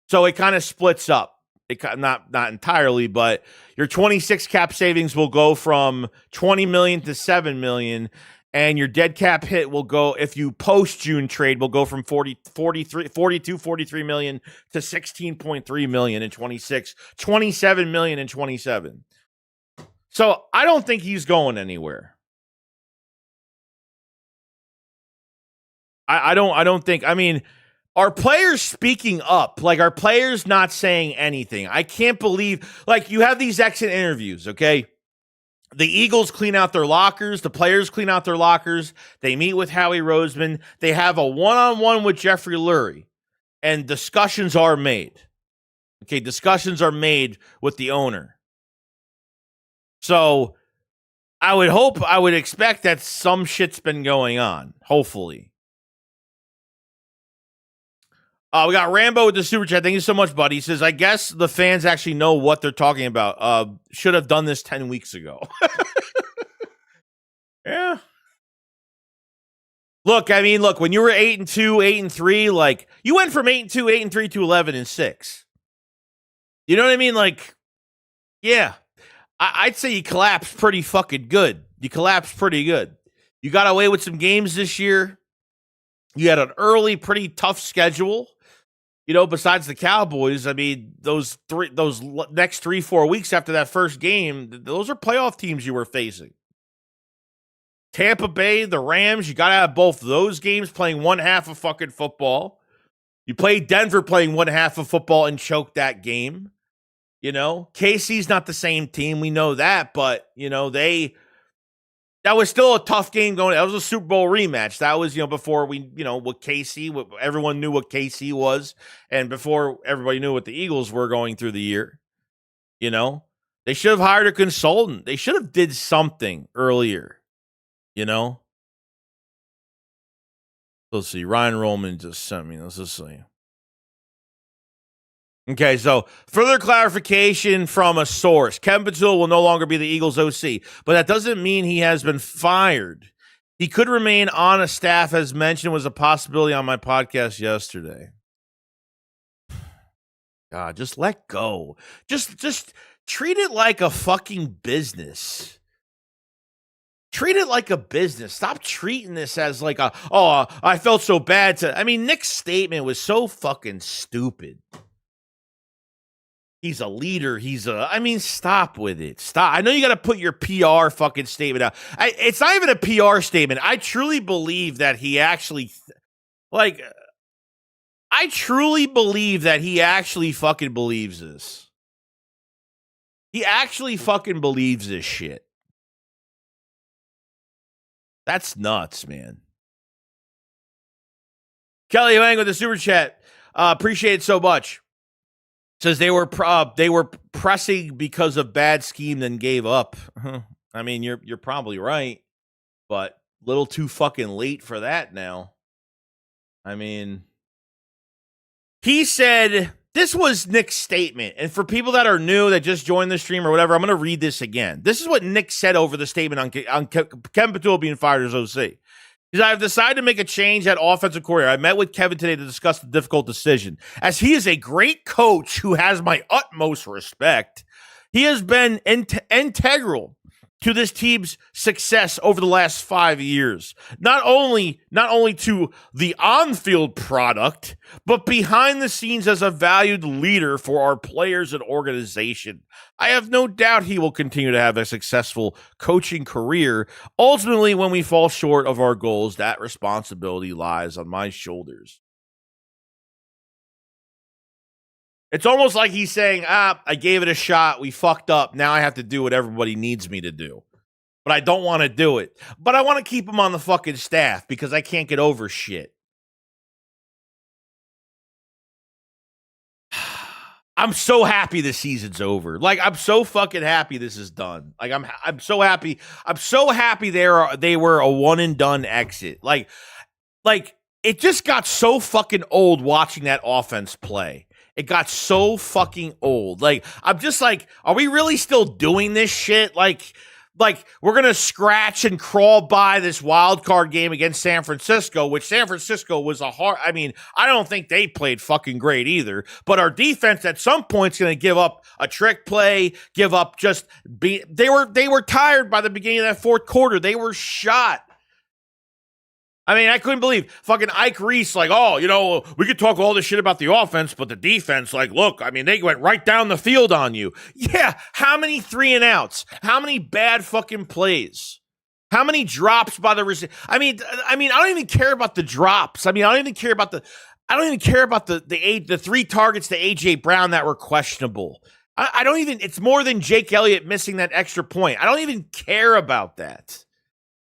So it kind of splits up. It not entirely, but your 26 cap savings will go from 20 million to 7 million. And your dead cap hit will go, if you post-June trade, will go from 43 million to 16.3 million in 26, 27 million in 27. So I don't think he's going anywhere. I don't think, I mean, are players speaking up? Like, are players not saying anything? I can't believe, like, you have these exit interviews, okay? The Eagles clean out their lockers. The players clean out their lockers. They meet with Howie Roseman. They have a one-on-one with Jeffrey Lurie, and discussions are made. Okay, discussions are made with the owner. So I would expect that some shit's been going on, hopefully. We got Rambo with the super chat. Thank you so much, buddy. He says, I guess the fans actually know what they're talking about. Should have done this 10 weeks ago. Yeah. Look, when you were 8-2, 8-3, like you went from 8-2, 8-3 to 11-6. You know what I mean? Like, yeah. I'd say you collapsed pretty fucking good. You collapsed pretty good. You got away with some games this year. You had an early, pretty tough schedule. Besides the Cowboys, those next 3-4 weeks after that first game, those are playoff teams you were facing. Tampa Bay, the Rams, you got to have both those games playing one half of fucking football. You played Denver playing one half of football and choked that game. KC's not the same team. We know that, but, that was still a tough game going. That was a Super Bowl rematch. That was, before we, what KC, everyone knew what KC was, and before everybody knew what the Eagles were going through the year. They should have hired a consultant. They should have did something earlier. Let's see. Ryan Rollman just sent me. Let's just see. Okay, so further clarification from a source. Kevin Patullo will no longer be the Eagles OC, but that doesn't mean he has been fired. He could remain on a staff, as mentioned, was a possibility on my podcast yesterday. God, just let go. Just treat it like a fucking business. Treat it like a business. Stop treating this as like I felt so bad Nick's statement was so fucking stupid. He's a leader. Stop with it. Stop. I know you got to put your PR fucking statement out. It's not even a PR statement. I truly believe that he actually, I truly believe that he actually fucking believes this. He actually fucking believes this shit. That's nuts, man. Kelly Wang with the super chat. Appreciate it so much. Says they were pressing because of bad scheme, then gave up. You're probably right, but a little too fucking late for that now. He said this was Nick's statement, and for people that are new that just joined the stream or whatever, I'm going to read this again. This is what Nick said over the statement on Kevin Patullo being fired as OC. I've decided to make a change at offensive coordinator. I met with Kevin today to discuss the difficult decision. As he is a great coach who has my utmost respect, he has been integral to this team's success over the last 5 years. Not only to the on-field product, but behind the scenes as a valued leader for our players and organization. I have no doubt he will continue to have a successful coaching career. Ultimately, when we fall short of our goals, that responsibility lies on my shoulders. It's almost like he's saying, I gave it a shot. We fucked up. Now I have to do what everybody needs me to do. But I don't want to do it. But I want to keep him on the fucking staff because I can't get over shit. I'm so happy the season's over. I'm so fucking happy this is done. I'm so happy. I'm so happy they were a one and done exit. It just got so fucking old watching that offense play. It got so fucking old. I'm just are we really still doing this shit? We're going to scratch and crawl by this wild card game against San Francisco, which San Francisco was I don't think they played fucking great either, but our defense at some point is going to give up a trick play, they were tired by the beginning of that fourth quarter. They were shot. I couldn't believe fucking Ike Reese, we could talk all this shit about the offense, but the defense, look, they went right down the field on you. Yeah, how many 3-and-outs? How many bad fucking plays? How many drops by the receiver? I don't even care about the drops. I don't even care about the 3 targets to A.J. Brown that were questionable. It's more than Jake Elliott missing that extra point. I don't even care about that.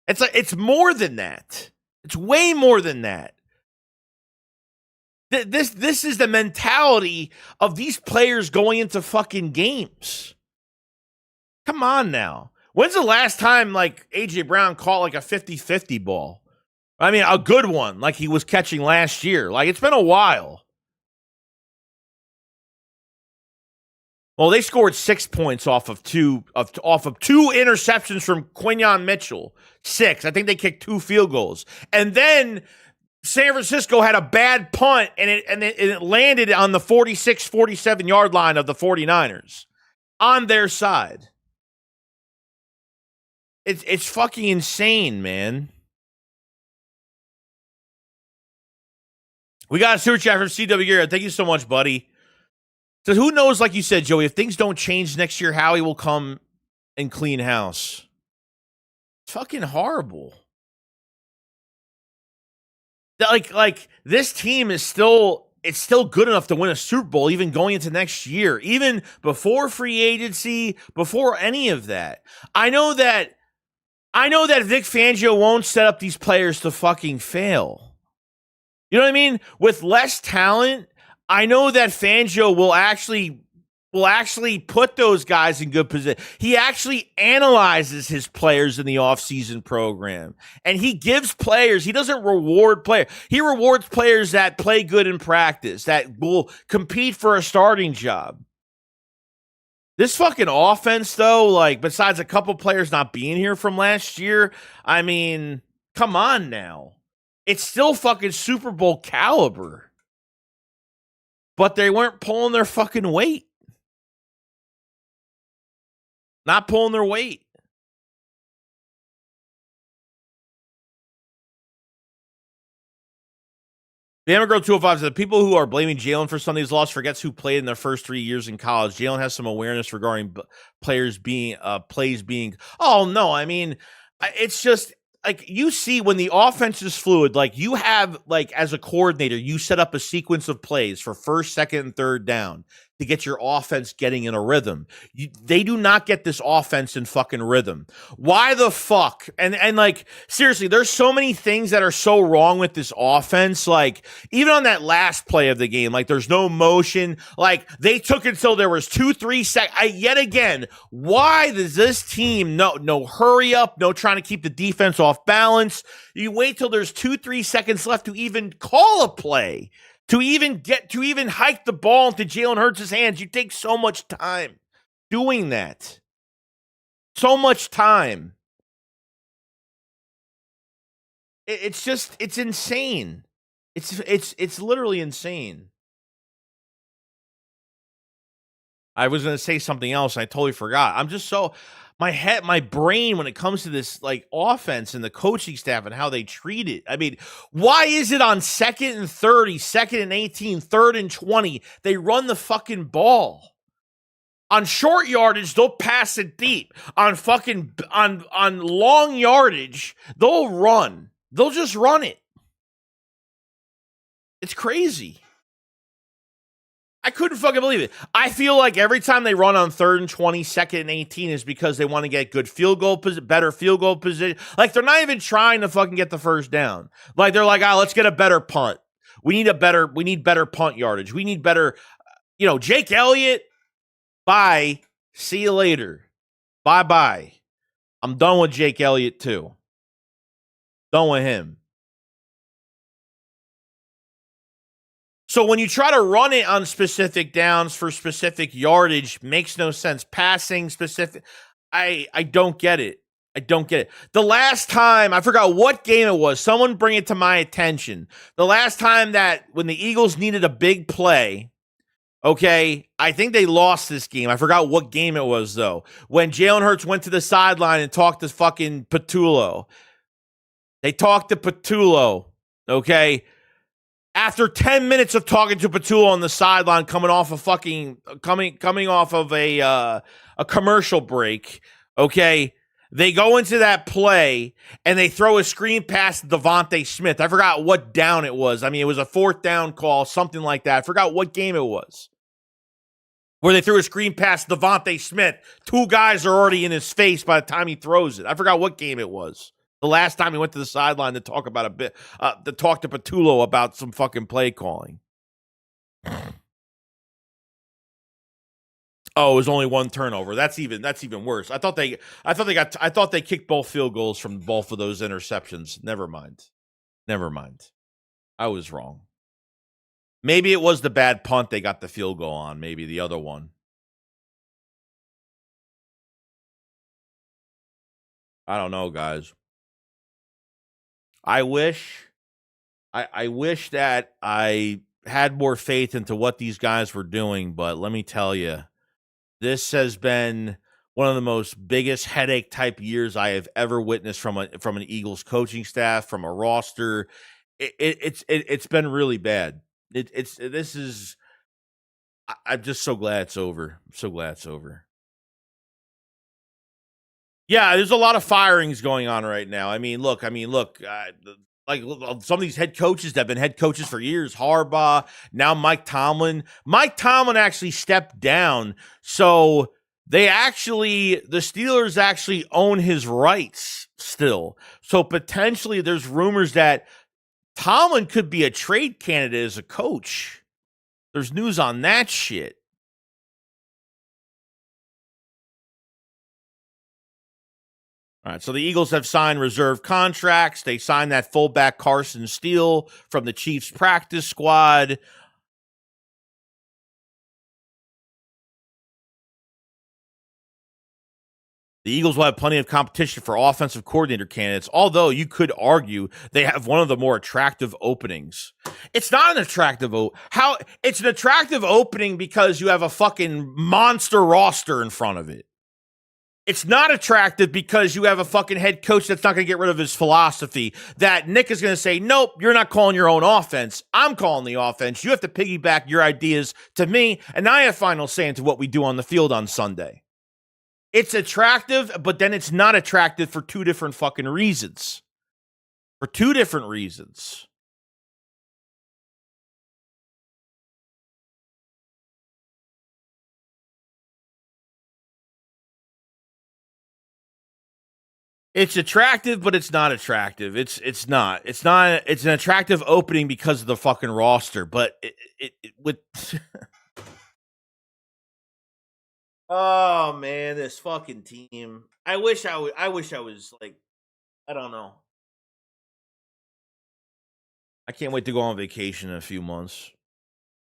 It's more than that. It's way more than that. This is the mentality of these players going into fucking games. Come on now. When's the last time like AJ Brown caught like a 50-50 ball? I mean, a good one like he was catching last year. Like it's been a while. Well, they scored 6 points off of two interceptions from Quinyon Mitchell. 6. I think they kicked 2 field goals. And then San Francisco had a bad punt, and it landed on the 46, 47-yard line of the 49ers on their side. It's fucking insane, man. We got a super chat from CW Garrett. Thank you so much, buddy. So who knows, like you said, Joey, if things don't change next year, Howie will come and clean house. It's fucking horrible. Like this team is still good enough to win a Super Bowl even going into next year, even before free agency, before any of that. I know that Vic Fangio won't set up these players to fucking fail. You know what I mean? With less talent, I know that Fangio will actually put those guys in good position. He actually analyzes his players in the offseason program. And he gives players, he doesn't reward players. He rewards players that play good in practice, that will compete for a starting job. This fucking offense, though, like, besides a couple players not being here from last year, I mean, come on now. It's still fucking Super Bowl caliber. But they weren't pulling their fucking weight. Not pulling their weight. The Girl 205 said, people who are blaming Jalen for Sunday's loss forgets who played in their first 3 years in college. Jalen has some awareness regarding plays being. Oh no, I mean, it's just like you see when the offense is fluid. Like you have, like as a coordinator, you set up a sequence of plays for first, second, and third down to get your offense getting in a rhythm. They do not get this offense in fucking rhythm. Why the fuck? And like, seriously, there's so many things that are so wrong with this offense. Like, even on that last play of the game, like there's no motion. Like they took until there was 2-3 seconds. Yet again, why does this team no hurry up, no trying to keep the defense off balance? You wait till there's 2-3 seconds left to even call a play. To even hike the ball into Jalen Hurts' hands, you take so much time doing that. So much time. It's insane. It's literally insane. I was going to say something else. I totally forgot. I'm just so my brain when it comes to this like offense and the coaching staff and how they treat it. I mean, why is it on 2nd and 30, 2nd and 18, 3rd and 20, they run the fucking ball? On short yardage, they'll pass it deep. On long yardage, they'll run. They'll just run it. It's crazy. I couldn't fucking believe it. I feel like every time they run on 3rd and 20, 2nd and 18 is because they want to get good better field goal position. Like they're not even trying to fucking get the first down. Like they're like, let's get a better punt. We need better punt yardage. We need better, Jake Elliott. Bye. See you later. Bye. I'm done with Jake Elliott too. Done with him. So when you try to run it on specific downs for specific yardage, makes no sense. Passing specific, I don't get it. I don't get it. The last time, I forgot what game it was. Someone bring it to my attention. The last time that when the Eagles needed a big play, okay, I think they lost this game. I forgot what game it was, though. When Jalen Hurts went to the sideline and talked to fucking Patullo. They talked to Patullo, okay? After 10 minutes of talking to Patullo on the sideline, coming off of a commercial break, okay, they go into that play and they throw a screen pass to Devontae Smith. I forgot what down it was. I mean, it was a 4th down call, something like that. I forgot what game it was. Where they threw a screen pass to Devontae Smith. 2 guys are already in his face by the time he throws it. I forgot what game it was. The last time he went to the sideline to talk about to talk to Patullo about some fucking play calling. Oh, it was only one turnover. That's even worse. I thought they kicked both field goals from both of those interceptions. Never mind. Never mind. I was wrong. Maybe it was the bad punt they got the field goal on. Maybe the other one. I don't know, guys. I wish I wish that I had more faith into what these guys were doing, but let me tell you, this has been one of the most biggest headache type years I have ever witnessed from an Eagles coaching staff, from a roster. It's been really bad. It's this is I'm just so glad it's over. I'm so glad it's over. Yeah, there's a lot of firings going on right now. Look. Like some of these head coaches that have been head coaches for years, Harbaugh, now Mike Tomlin. Mike Tomlin actually stepped down, so the Steelers actually own his rights still. So potentially, there's rumors that Tomlin could be a trade candidate as a coach. There's news on that shit. All right, so the Eagles have signed reserve contracts. They signed that fullback Carson Steele from the Chiefs practice squad. The Eagles will have plenty of competition for offensive coordinator candidates, although you could argue they have one of the more attractive openings. It's not an attractive it's an attractive opening because you have a fucking monster roster in front of it. It's not attractive because you have a fucking head coach that's not going to get rid of his philosophy. That Nick is going to say, nope, you're not calling your own offense. I'm calling the offense. You have to piggyback your ideas to me, and I have final say into what we do on the field on Sunday. It's attractive, but then it's not attractive for two different fucking reasons. For two different reasons. It's attractive, but it's not attractive. It's not. It's an attractive opening because of the fucking roster, but it with oh man, this fucking team. I wish I was like, I don't know. I can't wait to go on vacation in a few months.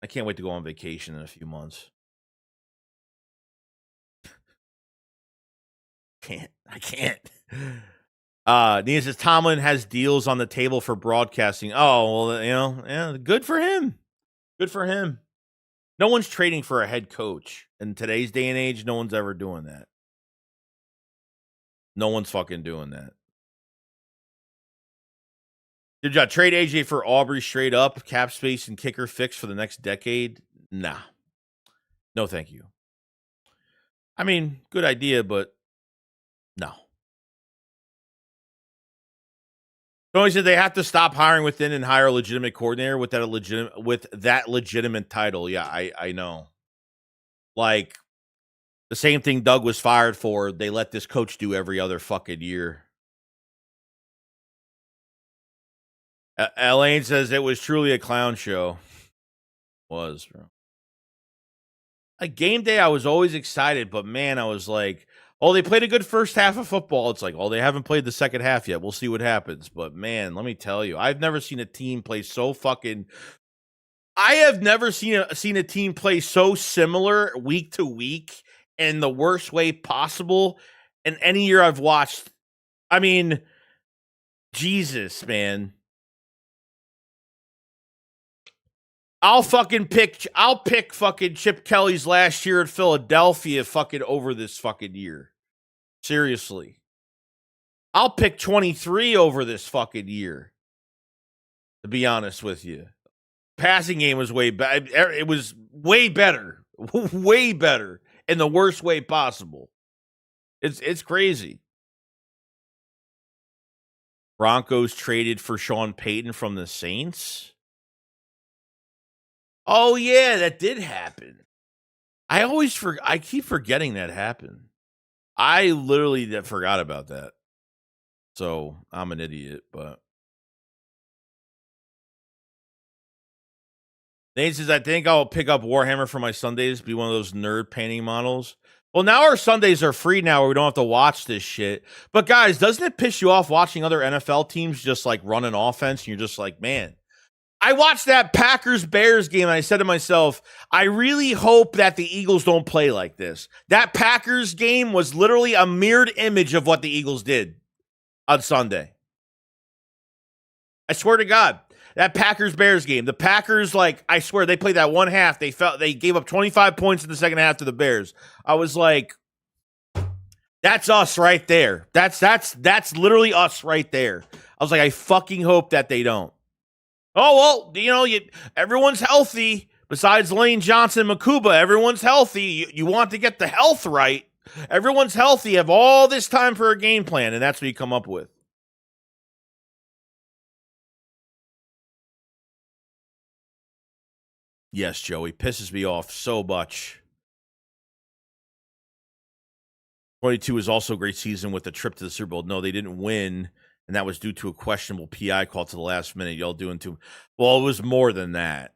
I can't wait to go on vacation in a few months. I can't. Nia says Tomlin has deals on the table for broadcasting. Oh, well, yeah, good for him. Good for him. No one's trading for a head coach. In today's day and age, no one's ever doing that. No one's fucking doing that. Did you trade AJ for Aubrey straight up, cap space and kicker fix for the next decade? Nah. No, thank you. I mean, good idea, but no. Tony said they have to stop hiring within and hire a legitimate coordinator with that legitimate title. Yeah, I know. Like the same thing Doug was fired for, they let this coach do every other fucking year. Elaine says it was truly a clown show. Was, bro. A game day, I was always excited, but man, I was like, oh, they played a good first half of football. It's like, oh, they haven't played the second half yet. We'll see what happens. But man, let me tell you, I've never seen a team play so fucking. I have never seen a team play so similar week to week in the worst way possible in any year I've watched. I mean, Jesus, man. I'll pick fucking Chip Kelly's last year at Philadelphia fucking over this fucking year. Seriously. I'll pick 23 over this fucking year. To be honest with you. Passing game was way better. It was way better. Way better in the worst way possible. It's crazy. Broncos traded for Sean Payton from the Saints. Oh yeah, that did happen. I keep forgetting that happened. I literally forgot about that. So I'm an idiot, but Nate says, I think I'll pick up Warhammer for my Sundays, be one of those nerd painting models. Well, now our Sundays are free now where we don't have to watch this shit. But guys, doesn't it piss you off watching other NFL teams just like run an offense and you're just like, man, I watched that Packers Bears game and I said to myself, I really hope that the Eagles don't play like this. That Packers game was literally a mirrored image of what the Eagles did on Sunday. I swear to God. That Packers Bears game, the Packers, like, I swear they played that one half. They gave up 25 points in the second half to the Bears. I was like, that's us right there. That's literally us right there. I was like, I fucking hope that they don't. Oh, well, everyone's healthy. Besides Lane Johnson, Makuba, everyone's healthy. You want to get the health right. Everyone's healthy. You have all this time for a game plan, and that's what you come up with. Yes, Joey. Pisses me off so much. 22 is also a great season with the trip to the Super Bowl. No, they didn't win, and that was due to a questionable PI call to the last minute. Y'all doing too. Well, it was more than that.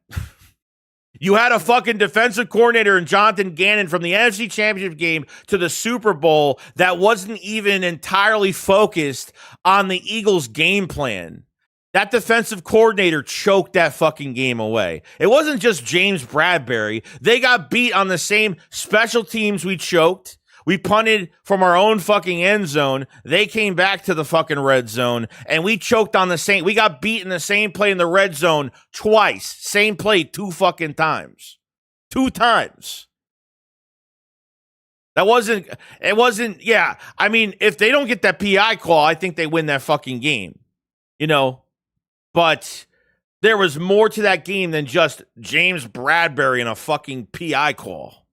You had a fucking defensive coordinator in Jonathan Gannon from the NFC Championship game to the Super Bowl that wasn't even entirely focused on the Eagles' game plan. That defensive coordinator choked that fucking game away. It wasn't just James Bradbury. They got beat on the same special teams we choked. We punted from our own fucking end zone. They came back to the fucking red zone, and we choked on the same. We got beat in the same play in the red zone twice. Same play 2 fucking times. 2 times. It wasn't, yeah. I mean, if they don't get that PI call, I think they win that fucking game. But there was more to that game than just James Bradbury and a fucking PI call.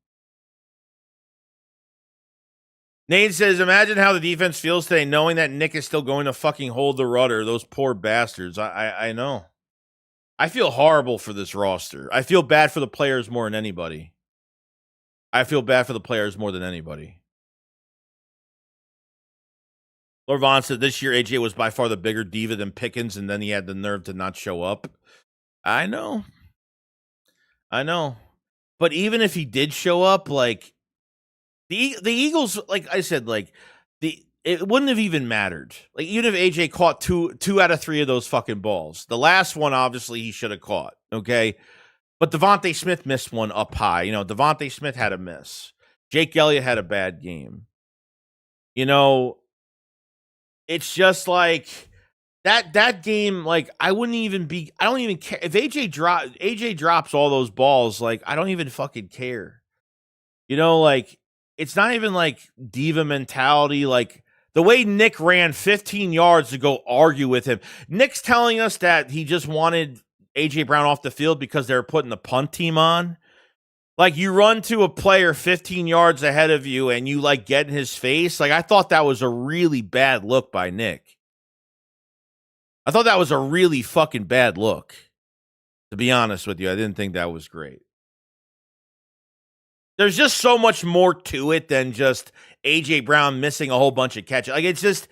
Nate says, imagine how the defense feels today knowing that Nick is still going to fucking hold the rudder. Those poor bastards. I know. I feel horrible for this roster. I feel bad for the players more than anybody. Lord Vaughn said this year AJ was by far the bigger diva than Pickens, and then he had the nerve to not show up. I know. But even if he did show up, like, the Eagles, like I said, like, it wouldn't have even mattered. Like, even if AJ caught two out of 3 of those fucking balls. The last one, obviously, he should have caught, okay? But Devontae Smith missed one up high. Devontae Smith had a miss. Jake Elliott had a bad game. It's just like that game, like, I don't even care. If AJ drops all those balls, like, I don't even fucking care. Like, it's not even like diva mentality. Like, the way Nick ran 15 yards to go argue with him. Nick's telling us that he just wanted AJ Brown off the field because they were putting the punt team on. Like, you run to a player 15 yards ahead of you and you, like, get in his face. Like, I thought that was a really bad look by Nick. I thought that was a really fucking bad look. To be honest with you, I didn't think that was great. There's just so much more to it than just AJ Brown missing a whole bunch of catches. Like, it's just,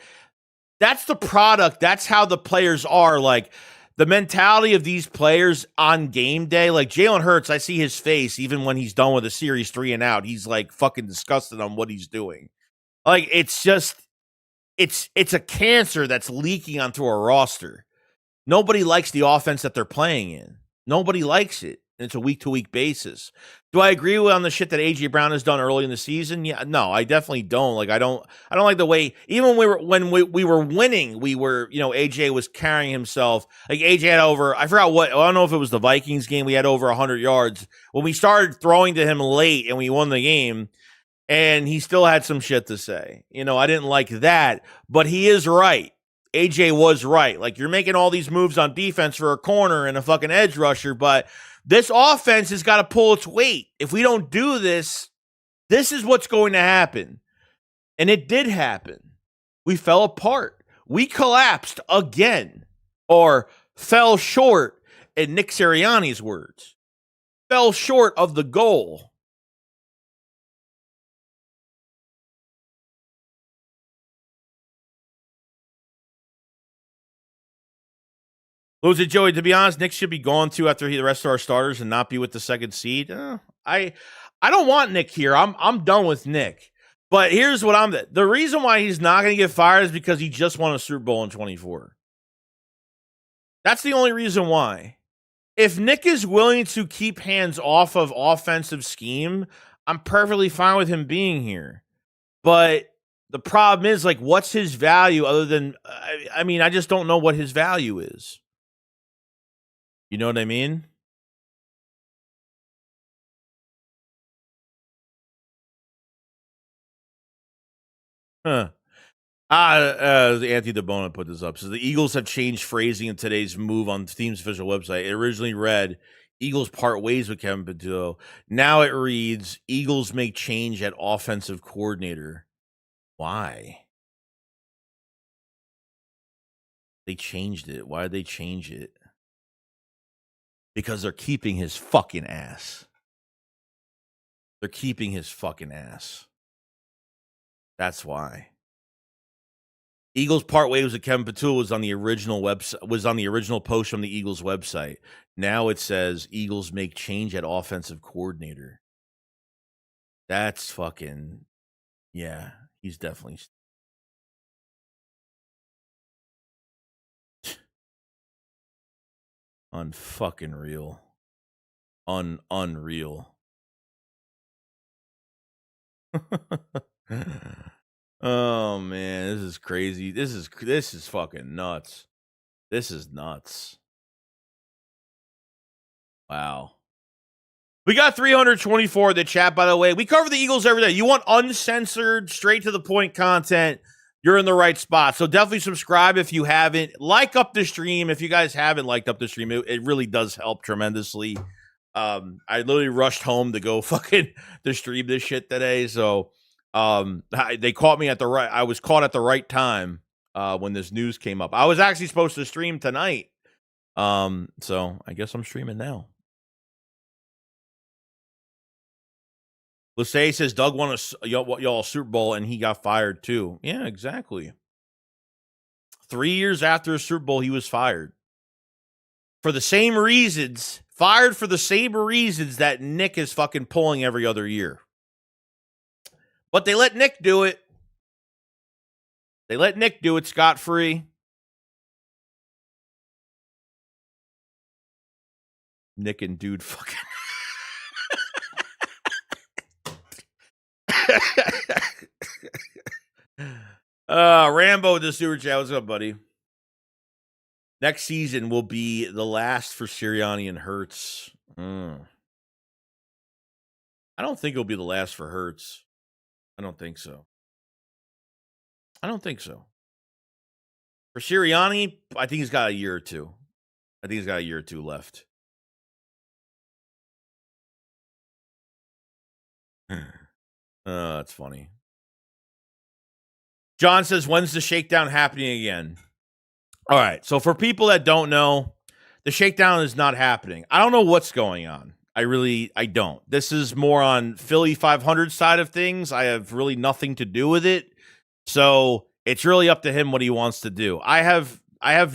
that's the product. That's how the players are. Like, the mentality of these players on game day, like Jalen Hurts, I see his face even when he's done with a series 3 and out. He's like fucking disgusted on what he's doing. Like, it's just, it's a cancer that's leaking onto our roster. Nobody likes the offense that they're playing in. Nobody likes it. And it's a week-to-week basis. Do I agree with on the shit that AJ Brown has done early in the season? Yeah, no, I definitely don't. Like, I don't like the way, even when we were winning, AJ was carrying himself. Like, AJ had over, I don't know if it was the Vikings game, we had over 100 yards. When we started throwing to him late and we won the game, and he still had some shit to say. I didn't like that, but he is right. AJ was right. Like, you're making all these moves on defense for a corner and a fucking edge rusher, but this offense has got to pull its weight. If we don't do this, this is what's going to happen. And it did happen. We fell apart. We collapsed again, or fell short, in Nick Sirianni's words. Fell short of the goal. What was it, Joey? To be honest, Nick should be gone too after the rest of our starters and not be with the second seed. I don't want Nick here. I'm done with Nick. But here's what the reason why he's not going to get fired is because he just won a Super Bowl in 24. That's the only reason why. If Nick is willing to keep hands off of offensive scheme, I'm perfectly fine with him being here. But the problem is, like, what's his value other than, I mean, I just don't know what his value is. You know what I mean? Huh. Anthony DeBona put this up. So the Eagles have changed phrasing in today's move on the team's official website. It originally read, Eagles part ways with Kevin Patullo. Now it reads, Eagles make change at offensive coordinator. Why? They changed it. Why did they change it? Because they're keeping his fucking ass. They're keeping his fucking ass. That's why. Eagles part ways with Kevin Patullo was on the original website, was on the original post from the Eagles website. Now it says Eagles make change at offensive coordinator. That's fucking, yeah, he's definitely unfucking real. Unreal. Oh man, this is crazy. This is fucking nuts. This is nuts. Wow. We got 324 in the chat, by the way. We cover the Eagles every day. You want uncensored, straight to the point content, you're in the right spot. So definitely subscribe if you haven't. Like up the stream if you guys haven't liked up the stream. It really does help tremendously. I literally rushed home to go fucking to stream this shit today. So they caught me I was caught at the right time when this news came up. I was actually supposed to stream tonight. So I guess I'm streaming now. Lassay says Doug won y'all Super Bowl and he got fired too. Yeah, exactly. 3 years after a Super Bowl, he was fired. For the same reasons, fired for the same reasons that Nick is fucking pulling every other year. But they let Nick do it. They let Nick do it scot-free. Nick and dude fucking. Rambo the super chat. What's up, buddy? Next season will be the last for Sirianni and Hurts. I don't think it'll be the last for Hurts. I don't think so. For Sirianni, I think he's got a year or two. Left. That's funny. John says, when's the shakedown happening again? All right. So for people that don't know, the shakedown is not happening. I don't know what's going on. I don't. This is more on Philly 500 side of things. I have really nothing to do with it. So it's really up to him what he wants to do. I have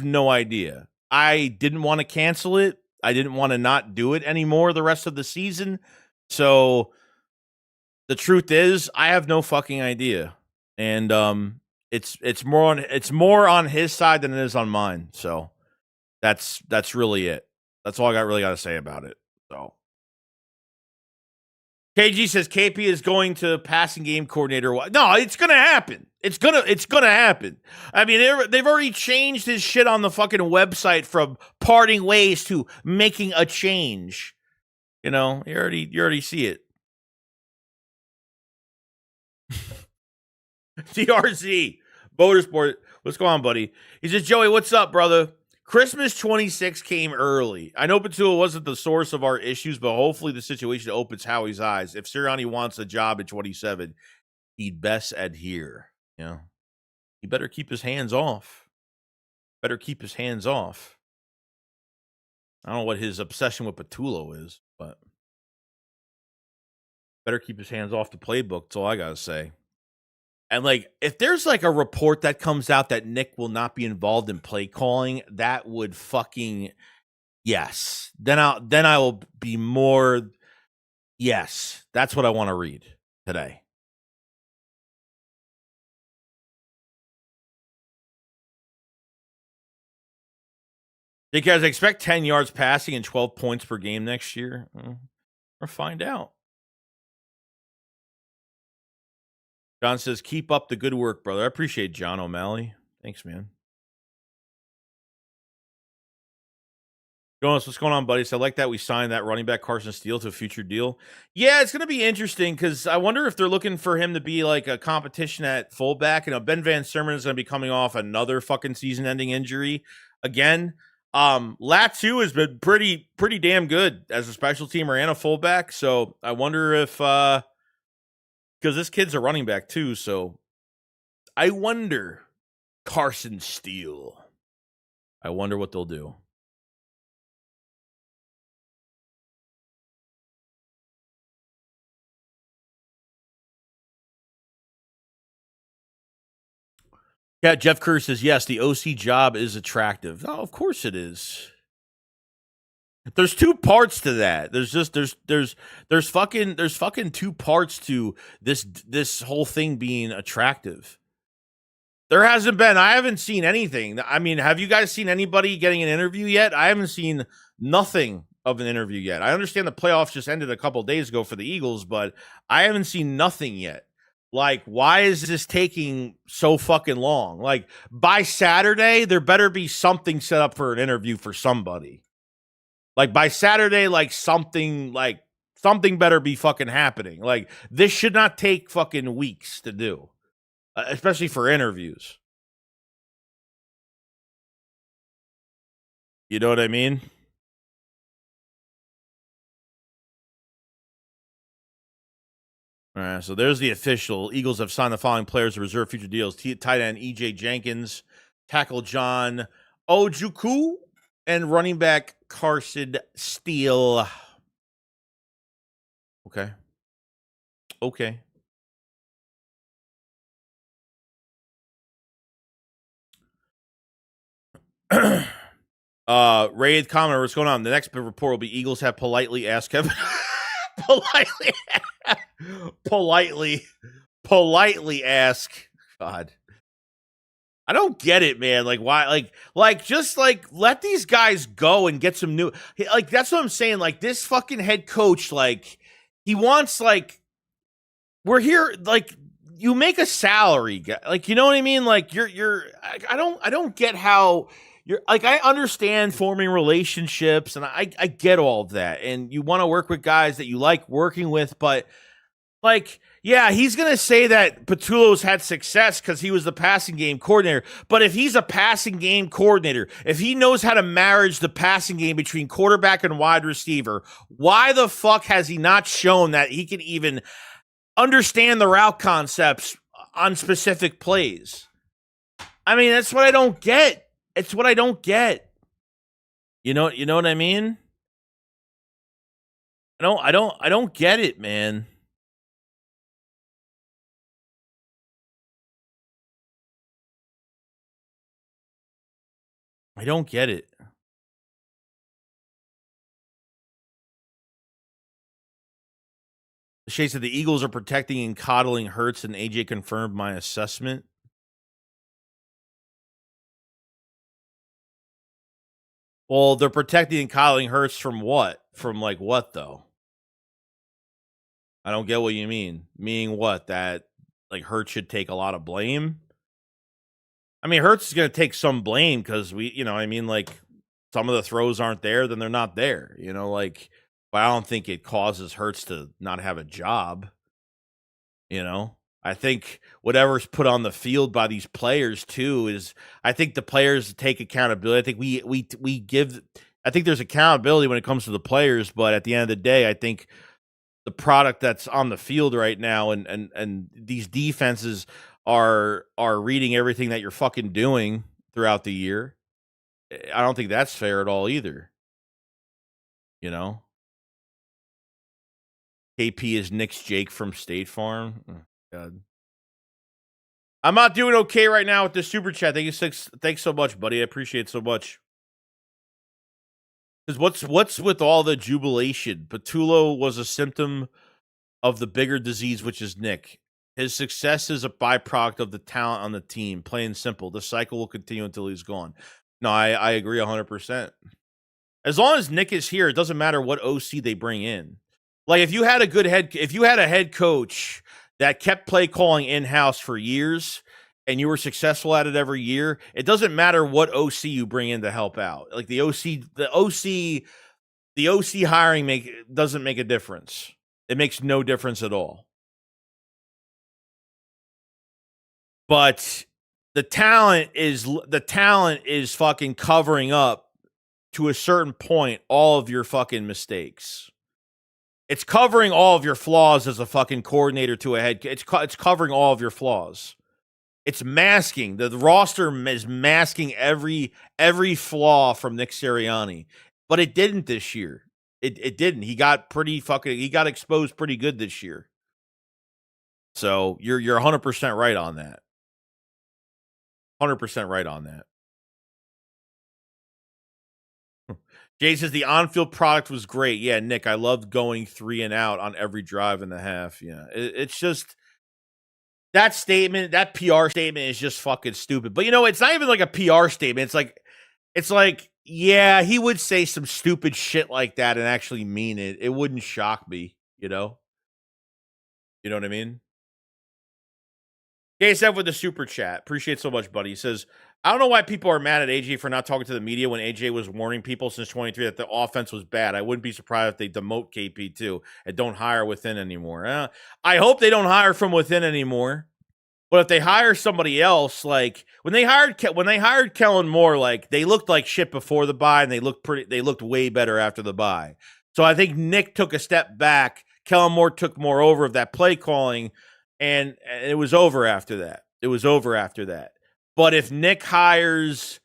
no idea. I didn't want to cancel it. I didn't want to not do it anymore the rest of the season. So the truth is, I have no fucking idea. And it's more on his side than it is on mine. So that's really it. That's all I got to say about it. So KG says KP is going to passing game coordinator. No, it's gonna happen. It's gonna happen. I mean, they've already changed his shit on the fucking website from parting ways to making a change. You know, you already see it. DRZ Motorsport, what's going on, buddy? He says, Joey, what's up, brother? Christmas 26 came early. I know Patullo wasn't the source of our issues, but hopefully the situation opens Howie's eyes. If Sirianni wants a job in 27, he'd best adhere. You know, he better keep his hands off. I don't know what his obsession with Patullo is, but better keep his hands off the playbook. That's all I gotta say. And like, if there's like a report that comes out that Nick will not be involved in play calling, that would fucking yes. Then I will be more yes. That's what I want to read today. Because I expect 10 yards passing and 12 points per game next year. We'll find out. John says, keep up the good work, brother. I appreciate John O'Malley. Thanks, man. Jonas, what's going on, buddy? So I like that we signed that running back Carson Steele to a future deal. Yeah, it's going to be interesting because I wonder if they're looking for him to be like a competition at fullback. You know, Ben Van Sermon is going to be coming off another fucking season-ending injury again. Latu has been pretty damn good as a special teamer and a fullback. So I wonder if because this kid's a running back too. So I wonder Carson Steele. I wonder what they'll do. Yeah, Jeff Kerr says, yes, the OC job is attractive. Oh, of course it is. There's two parts to that. There's fucking two parts to this whole thing being attractive. There hasn't been. I haven't seen anything. I mean, have you guys seen anybody getting an interview yet? I haven't seen nothing of an interview yet. I understand the playoffs just ended a couple days ago for the Eagles, but I haven't seen nothing yet. Like, why is this taking so fucking long? Like, by Saturday, there better be something set up for an interview for somebody. Like, by Saturday, like something better be fucking happening. Like, this should not take fucking weeks to do, especially for interviews. You know what I mean? All right, so there's the official. Eagles have signed the following players to reserve future deals. Tight end E.J. Jenkins, tackle John Ojukwu, and running back Carson Steele. Okay. Raid commenter, what's going on? The next report will be Eagles have politely asked Kevin politely ask. God. I don't get it, man. Like, why? Just like let these guys go and get some new. Like, that's what I'm saying. Like, this fucking head coach, like, he wants like, we're here. Like, you make a salary, like, you know what I mean? Like, I don't get how you're like. I understand forming relationships, and I get all of that, and you want to work with guys that you like working with, but. Like, yeah, he's going to say that Patullo's had success because he was the passing game coordinator. But if he's a passing game coordinator, if he knows how to marriage the passing game between quarterback and wide receiver, why the fuck has he not shown that he can even understand the route concepts on specific plays? I mean, that's what I don't get. It's what I don't get. You know what I mean? I don't get it, man. I don't get it. Shay said the Eagles are protecting and coddling Hurts, and AJ confirmed my assessment. Well, they're protecting and coddling Hurts from what? From like what though? I don't get what you mean. Meaning what? That like Hurts should take a lot of blame? I mean, Hurts is going to take some blame because I mean, like some of the throws aren't there, then they're not there. Like, but I don't think it causes Hurts to not have a job. I think whatever's put on the field by these players too is I think the players take accountability. I think we give I think there's accountability when it comes to the players, but at the end of the day, I think the product that's on the field right now and these defenses are reading everything that you're fucking doing throughout the year. I don't think that's fair at all either. KP is Nick's Jake from State Farm. Oh, God. I'm not doing okay right now with the super chat. Thanks so much, buddy. I appreciate it so much. Because what's with all the jubilation? Patullo was a symptom of the bigger disease, which is Nick. His success is a byproduct of the talent on the team. Plain and simple. The cycle will continue until he's gone. No, I agree 100%. As long as Nick is here, it doesn't matter what OC they bring in. Like if you had a head coach that kept play calling in-house for years and you were successful at it every year, it doesn't matter what OC you bring in to help out. Like the OC hiring doesn't make a difference. It makes no difference at all. But the talent is fucking covering up to a certain point all of your fucking mistakes. It's covering all of your flaws as a fucking coordinator to a head. It's covering all of your flaws. It's masking. The roster is masking every flaw from Nick Sirianni. But it didn't this year. It didn't. He got exposed pretty good this year. So you're 100% right on that. 100% right on that. Jay says the on-field product was great. Yeah, Nick, I loved going 3 and out on every drive and a half. Yeah, it's just that PR statement is just fucking stupid. But it's not even like a PR statement. It's like, yeah, he would say some stupid shit like that and actually mean it. It wouldn't shock me, You know what I mean? KSF with the super chat. Appreciate it so much, buddy. He says, I don't know why people are mad at AJ for not talking to the media when AJ was warning people since 23 that the offense was bad. I wouldn't be surprised if they demote KP too and don't hire within anymore. I hope they don't hire from within anymore. But if they hire somebody else, like when they hired Kellen Moore, like they looked like shit before the bye and they looked way better after the bye. So I think Nick took a step back. Kellen Moore took more over of that play calling. And it was over after that. But if Nick say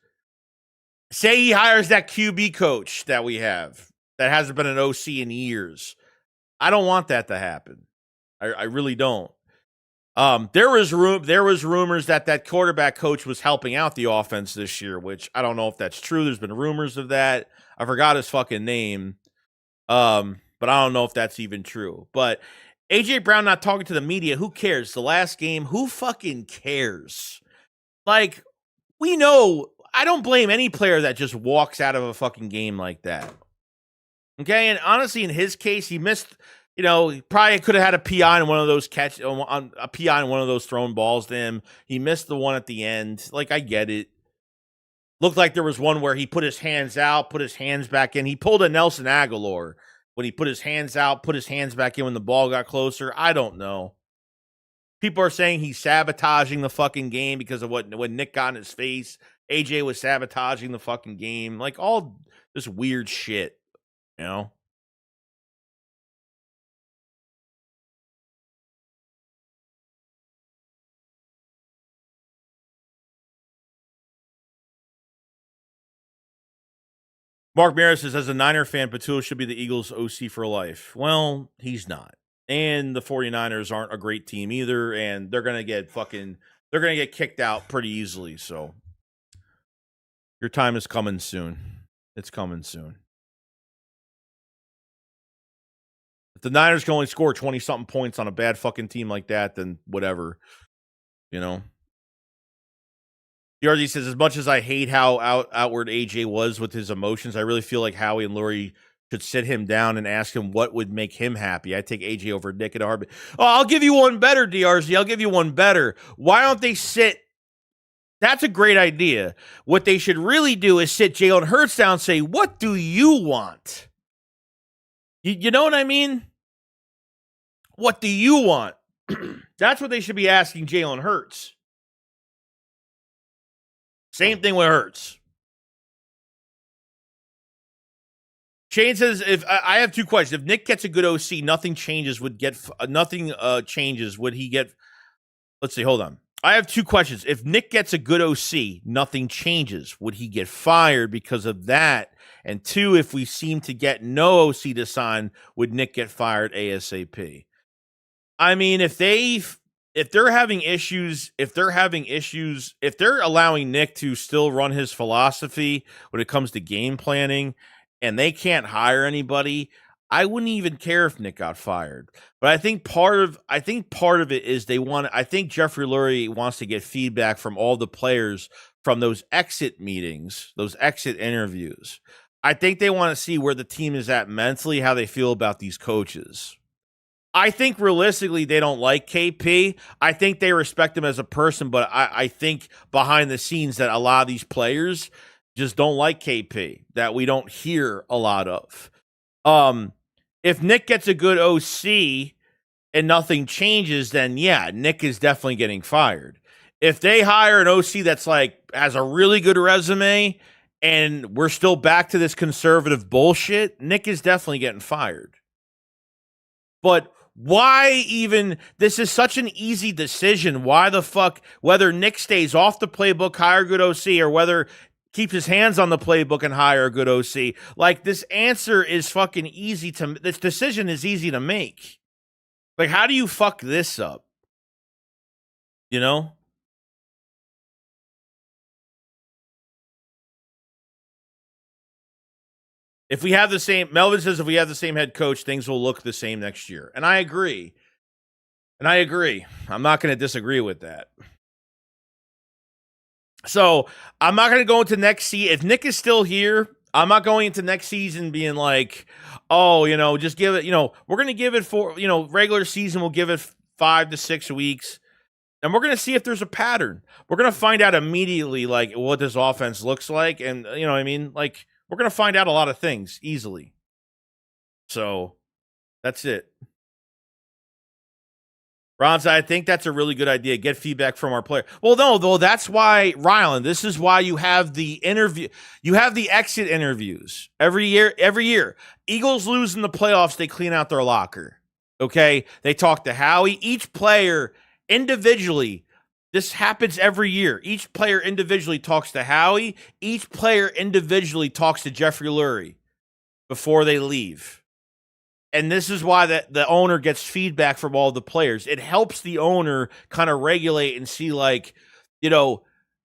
he hires that QB coach that we have that hasn't been an OC in years, I don't want that to happen. I really don't. There was rumors that quarterback coach was helping out the offense this year, which I don't know if that's true. There's been rumors of that. I forgot his fucking name. But I don't know if that's even true. But AJ Brown not talking to the media, who cares? The last game, who fucking cares? Like, we know, I don't blame any player that just walks out of a fucking game like that. Okay, and honestly, in his case, he missed, he probably could have had a PI in one of those thrown balls to him. He missed the one at the end. Like, I get it. Looked like there was one where he put his hands out, put his hands back in. He pulled a Nelson Aguilar. When he put his hands out, put his hands back in when the ball got closer. I don't know. People are saying he's sabotaging the fucking game because of when Nick got in his face. AJ was sabotaging the fucking game. Like all this weird shit, Mark Mara says, as a Niner fan, Patullo should be the Eagles' OC for life. Well, he's not. And the 49ers aren't a great team either, and they're going to get kicked out pretty easily. So your time is coming soon. It's coming soon. If the Niners can only score 20-something points on a bad fucking team like that, then whatever, DRZ says, as much as I hate how outward AJ was with his emotions, I really feel like Howie and Lurie should sit him down and ask him what would make him happy. I'd take AJ over Nick in a heartbeat. Oh, I'll give you one better, DRZ. I'll give you one better. Why don't they sit? That's a great idea. What they should really do is sit Jalen Hurts down and say, what do you want? You know what I mean? What do you want? That's what they should be asking Jalen Hurts. Same thing with Hurts. Shane says, "If I have 2 questions, if Nick gets a good OC, nothing changes. Would he get? Let's see. Hold on. I have 2 questions. If Nick gets a good OC, nothing changes. Would he get fired because of that? And 2, if we seem to get no OC to sign, would Nick get fired ASAP? I mean, if they if they're having issues, if they're allowing Nick to still run his philosophy when it comes to game planning and they can't hire anybody, I wouldn't even care if Nick got fired. But I think part of it is I think Jeffrey Lurie wants to get feedback from all the players from those exit meetings, those exit interviews. I think they want to see where the team is at mentally, how they feel about these coaches. I think realistically they don't like KP. I think they respect him as a person, but I think behind the scenes that a lot of these players just don't like KP, that we don't hear a lot of. If Nick gets a good OC and nothing changes, then yeah, Nick is definitely getting fired. If they hire an OC that's like has a really good resume and we're still back to this conservative bullshit, Nick is definitely getting fired. But why even? This is such an easy decision. Why the fuck? Whether Nick stays off the playbook, hire a good OC, or whether keeps his hands on the playbook and hire a good OC. Like, this answer is fucking easy to. This decision is easy to make. Like, how do you fuck this up? You know? If we have the same, Melvin says if we have the same head coach, things will look the same next year. And I agree. I'm not going to disagree with that. So I'm not going to go into next season. If Nick is still here, I'm not going into next season being like, oh, just give it, we're going to give it regular season, we'll give it 5 to 6 weeks. And we're going to see if there's a pattern. We're going to find out immediately, like, what this offense looks like. And, you know what I mean? Like, we're going to find out a lot of things easily. So that's it. Ron said, I think that's a really good idea. Get feedback from our player. Well, no, though, that's why, Ryland, this is why you have the interview. You have the exit interviews every year. Eagles lose in the playoffs, they clean out their locker. Okay? They talk to Howie. Each player individually, this happens every year. Each player individually talks to Howie. Each player individually talks to Jeffrey Lurie before they leave. And this is why the owner gets feedback from all the players. It helps the owner kind of regulate and see, like,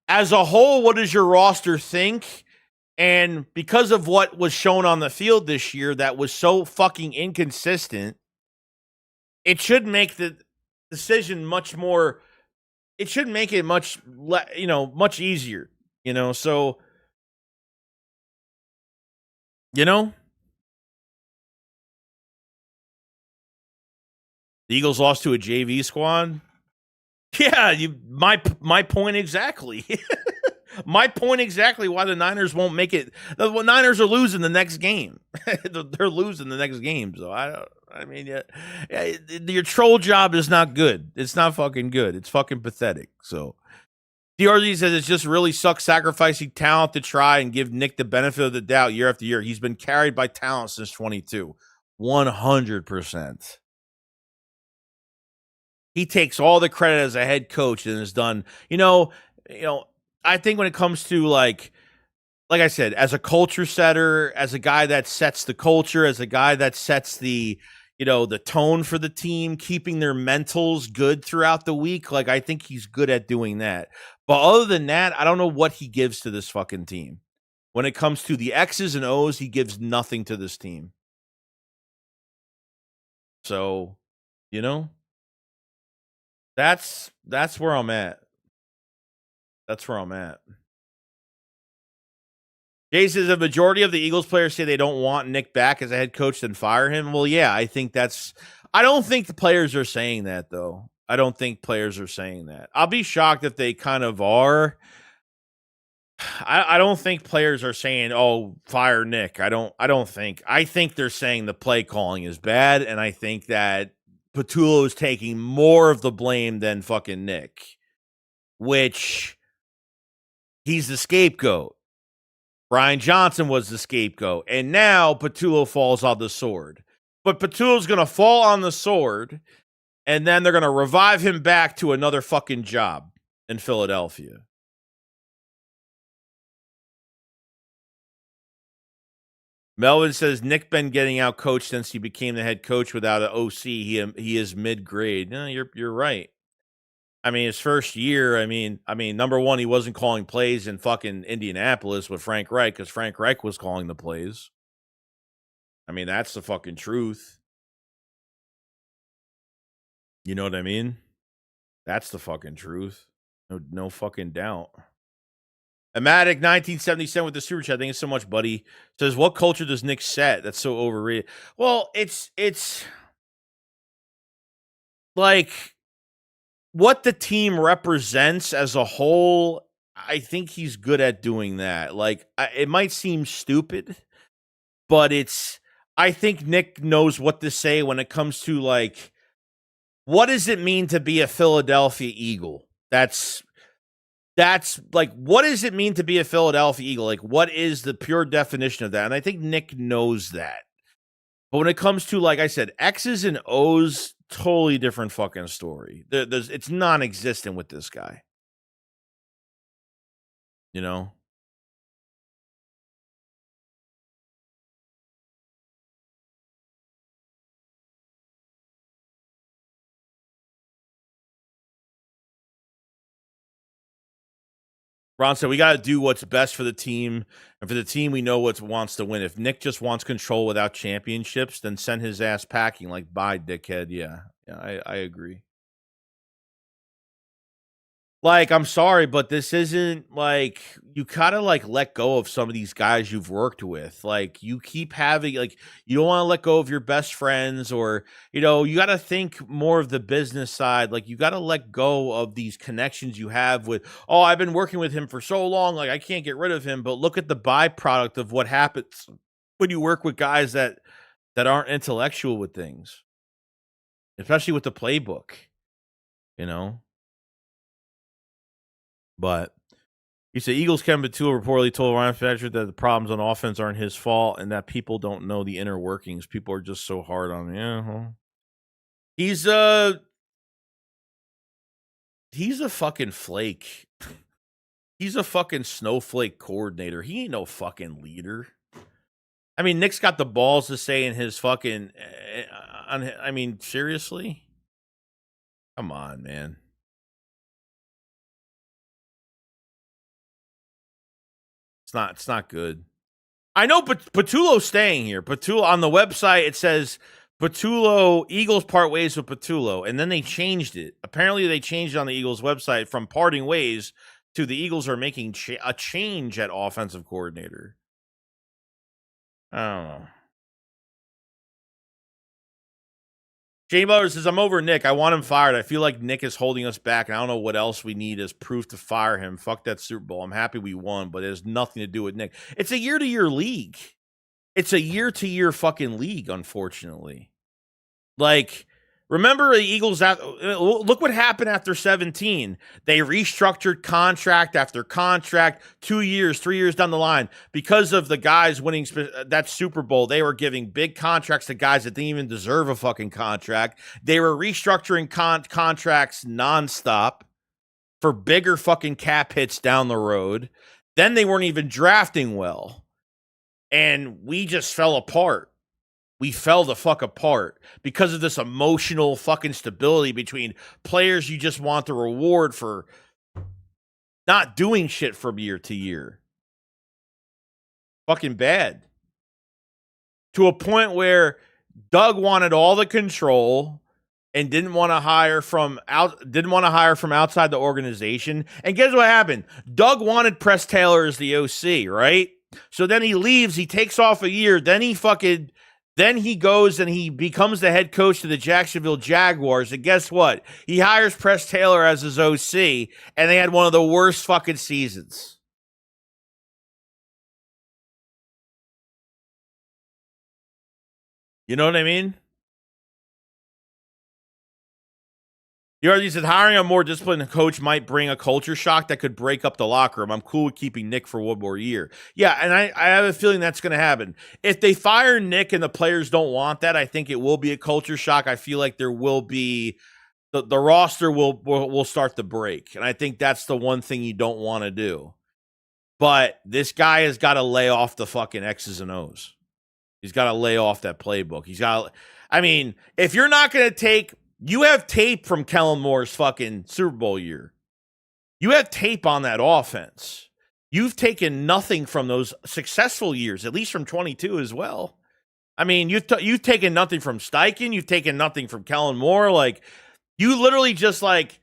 as a whole, what does your roster think? And because of what was shown on the field this year that was so fucking inconsistent, it should make the decision much more, it should make it much, much easier, so, the Eagles lost to a JV squad. Yeah, my point exactly. My point exactly why the Niners won't make it. The Niners are losing the next game. They're losing the next game. So I mean, your troll job is not good. It's not fucking good. It's fucking pathetic. So DRZ says it just really sucks sacrificing talent to try and give Nick the benefit of the doubt year after year. He's been carried by talent since 22. 100%. He takes all the credit as a head coach and has done, I think when it comes to like I said, as a culture setter, as a guy that sets the culture, as a guy that sets the, the tone for the team, keeping their mentals good throughout the week. Like, I think he's good at doing that. But other than that, I don't know what he gives to this fucking team. When it comes to the X's and O's, he gives nothing to this team. So, that's where I'm at. That's where I'm at. Jay says the majority of the Eagles players say they don't want Nick back as a head coach, then fire him. Well, yeah, I don't think the players are saying that, though. I don't think players are saying that. I'll be shocked if they kind of are. I don't think players are saying, oh, fire Nick. I think they're saying the play calling is bad, and I think that Patullo is taking more of the blame than fucking Nick, which he's the scapegoat. Brian Johnson was the scapegoat, and now Patullo falls on the sword. But Patullo's going to fall on the sword, and then they're going to revive him back to another fucking job in Philadelphia. Melvin says Nick been getting out coached since he became the head coach without an OC. He is mid-grade. No, you're right. I mean, his first year, number one, he wasn't calling plays in fucking Indianapolis with Frank Reich because Frank Reich was calling the plays. I mean, that's the fucking truth. You know what I mean? That's the fucking truth. No fucking doubt. Amatic 1977 with the super chat. Thank you so much, buddy. Says, what culture does Nick set that's so overrated? Well, it's like what the team represents as a whole. I think he's good at doing that. Like, it might seem stupid, but I think Nick knows what to say when it comes to, like, what does it mean to be a Philadelphia Eagle? That's like, what does it mean to be a Philadelphia Eagle? Like, what is the pure definition of that? And I think Nick knows that. But when it comes to, like I said, X's and O's, totally different fucking story. It's non-existent with this guy. You know? Ron said, we got to do what's best for the team. And for the team, we know what wants to win. If Nick just wants control without championships, then send his ass packing. Like, bye, dickhead. Yeah, I agree. Like, I'm sorry, but this isn't, like, you gotta, like, let go of some of these guys you've worked with. Like, you keep having, like, you don't want to let go of your best friends, or, you know, you gotta think more of the business side. Like, you gotta let go of these connections you have with, oh, I've been working with him for so long, like, I can't get rid of him. But look at the byproduct of what happens when you work with guys that aren't intellectual with things, especially with the playbook, you know? But he said Eagles Kevin Patullo reportedly told Ryan Fitzpatrick that the problems on offense aren't his fault and that people don't know the inner workings. People are just so hard on him. Yeah, he's a fucking flake. He's a fucking snowflake coordinator. He ain't no fucking leader. I mean, Nick's got the balls to say in his fucking. I mean, seriously? Come on, man. It's not good. I know, but Patullo's staying here. Patullo on the website, it says Patullo, Eagles part ways with Patullo, and then they changed it. Apparently, they changed it on the Eagles website from parting ways to the Eagles are making a change at offensive coordinator. I don't know. Jay Butler says, I'm over Nick. I want him fired. I feel like Nick is holding us back, and I don't know what else we need as proof to fire him. Fuck that Super Bowl. I'm happy we won, but it has nothing to do with Nick. It's a year-to-year league. It's a year-to-year fucking league, unfortunately. Like, remember the Eagles, look what happened after 17. They restructured contract after contract, 2 years, 3 years down the line. Because of the guys winning that Super Bowl, they were giving big contracts to guys that didn't even deserve a fucking contract. They were restructuring contracts nonstop for bigger fucking cap hits down the road. Then they weren't even drafting well. And we just fell apart. We fell the fuck apart because of this emotional fucking stability between players you just want the reward for not doing shit from year to year. Fucking bad. To a point where Doug wanted all the control and didn't want to hire from outside the organization. And guess what happened? Doug wanted Press Taylor as the OC, right? So then he leaves, he takes off a year, then he goes and he becomes the head coach of the Jacksonville Jaguars. And guess what? He hires Press Taylor as his OC, and they had one of the worst fucking seasons. You know what I mean? You already said hiring a more disciplined coach might bring a culture shock that could break up the locker room. I'm cool with keeping Nick for one more year. Yeah, and I have a feeling that's going to happen. If they fire Nick and the players don't want that, I think it will be a culture shock. I feel like there will be the roster will start to break, and I think that's the one thing you don't want to do. But this guy has got to lay off the fucking X's and O's. He's got to lay off that playbook. I mean, if you're not going to take You have tape from Kellen Moore's fucking Super Bowl year. You have tape on that offense. You've taken nothing from those successful years, at least from 22 as well. I mean, you've taken nothing from Steichen. You've taken nothing from Kellen Moore. Like, you literally just took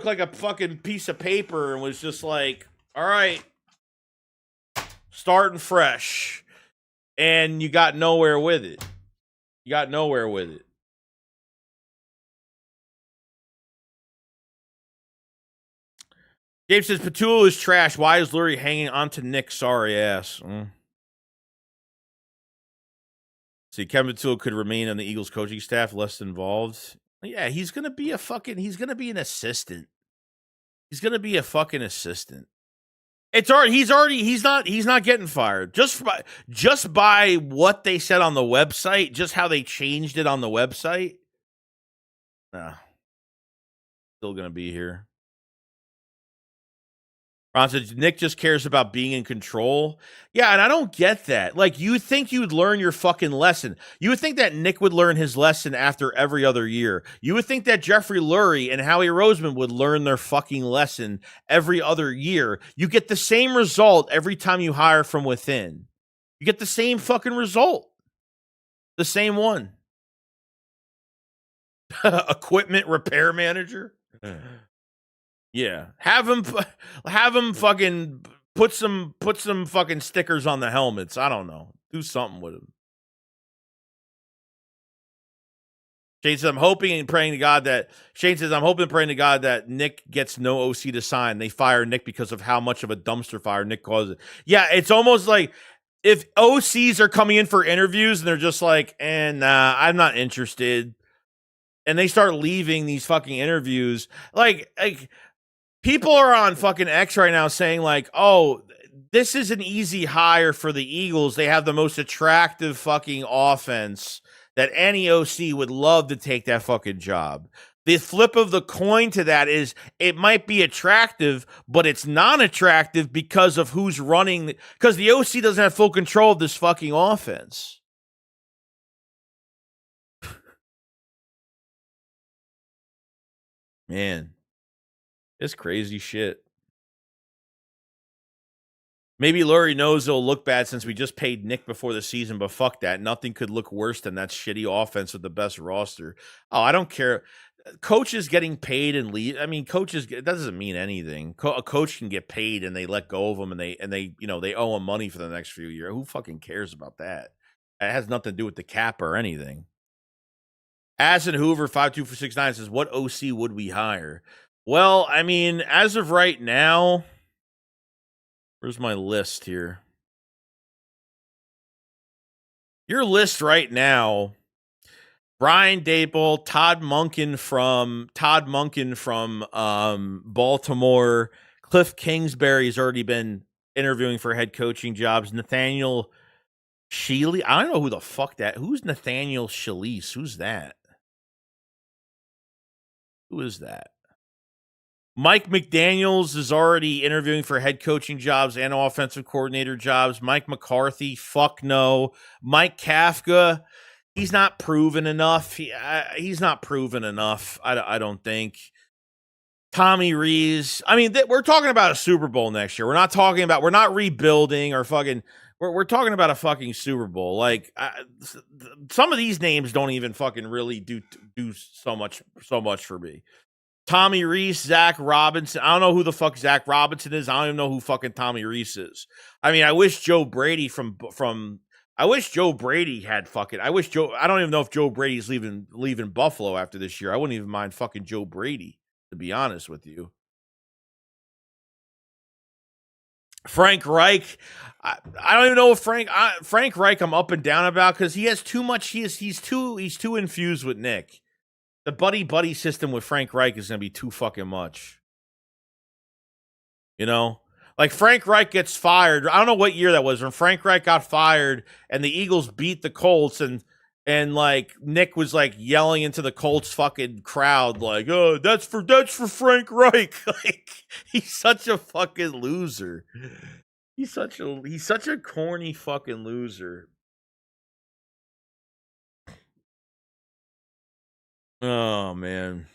like a fucking piece of paper and was just like, all right, starting fresh. And you got nowhere with it. Dave says, Patullo is trash. Why is Lurie hanging on to Nick's sorry ass? See, Kevin Patullo could remain on the Eagles coaching staff, less involved. Yeah, he's gonna be an assistant. He's gonna be a fucking assistant. He's not getting fired. Just by what they said on the website, just how they changed it on the website. Nah. Still gonna be here. Ron said, Nick just cares about being in control. Yeah, and I don't get that. Like, you would think you'd learn your fucking lesson. You would think that Nick would learn his lesson after every other year. You would think that Jeffrey Lurie and Howie Roseman would learn their fucking lesson every other year. You get the same result every time you hire from within. You get the same fucking result. The same one. Equipment repair manager? Yeah, have him fucking put some fucking stickers on the helmets. I don't know. Do something with him. Shane says, I'm hoping and praying to God that Nick gets no OC to sign. They fire Nick because of how much of a dumpster fire Nick caused it. Yeah, it's almost like if OCs are coming in for interviews and they're just like, nah, I'm not interested. And they start leaving these fucking interviews. Like people are on fucking X right now saying like, oh, this is an easy hire for the Eagles. They have the most attractive fucking offense that any OC would love to take that fucking job. The flip of the coin to that is it might be attractive, but it's non-attractive because of who's running. Because the OC doesn't have full control of this fucking offense. Man. It's crazy shit. Maybe Lurie knows it'll look bad since we just paid Nick before the season, but fuck that. Nothing could look worse than that shitty offense with the best roster. Oh, I don't care. Coaches getting paid and leave. I mean, it doesn't mean anything. A coach can get paid and they let go of them and they owe them money for the next few years. Who fucking cares about that? It has nothing to do with the cap or anything. Asin Hoover 52469 says, "What OC would we hire?" Well, I mean, as of right now, where's my list here? Your list right now, Brian Dable, Todd Monken from Baltimore, Cliff Kingsbury's already been interviewing for head coaching jobs. Nathaniel Shealy, I don't know who the fuck that. Who's Nathaniel Schlise? Who's that? Who is that? Mike McDaniels is already interviewing for head coaching jobs and offensive coordinator jobs. Mike McCarthy, fuck no. Mike Kafka, he's not proven enough. He's not proven enough, I don't think. Tommy Rees. I mean, we're talking about a Super Bowl next year. We're not rebuilding or fucking. We're talking about a fucking Super Bowl. Like some of these names don't even fucking really do so much for me. Tommy Rees, Zach Robinson. I don't know who the fuck Zach Robinson is. I don't even know who fucking Tommy Rees is. I mean, I wish Joe Brady I wish Joe Brady had fucking. I don't even know if Joe Brady's leaving Buffalo after this year. I wouldn't even mind fucking Joe Brady, to be honest with you. Frank Reich. I don't even know if Frank Reich I'm up and down about because he has too much. He's too infused with Nick. The buddy system with Frank Reich is going to be too fucking much. You know? Like Frank Reich gets fired. I don't know what year that was when Frank Reich got fired and the Eagles beat the Colts and like Nick was like yelling into the Colts fucking crowd like, "Oh, that's for Frank Reich." Like he's such a fucking loser. He's such a corny fucking loser. Oh man.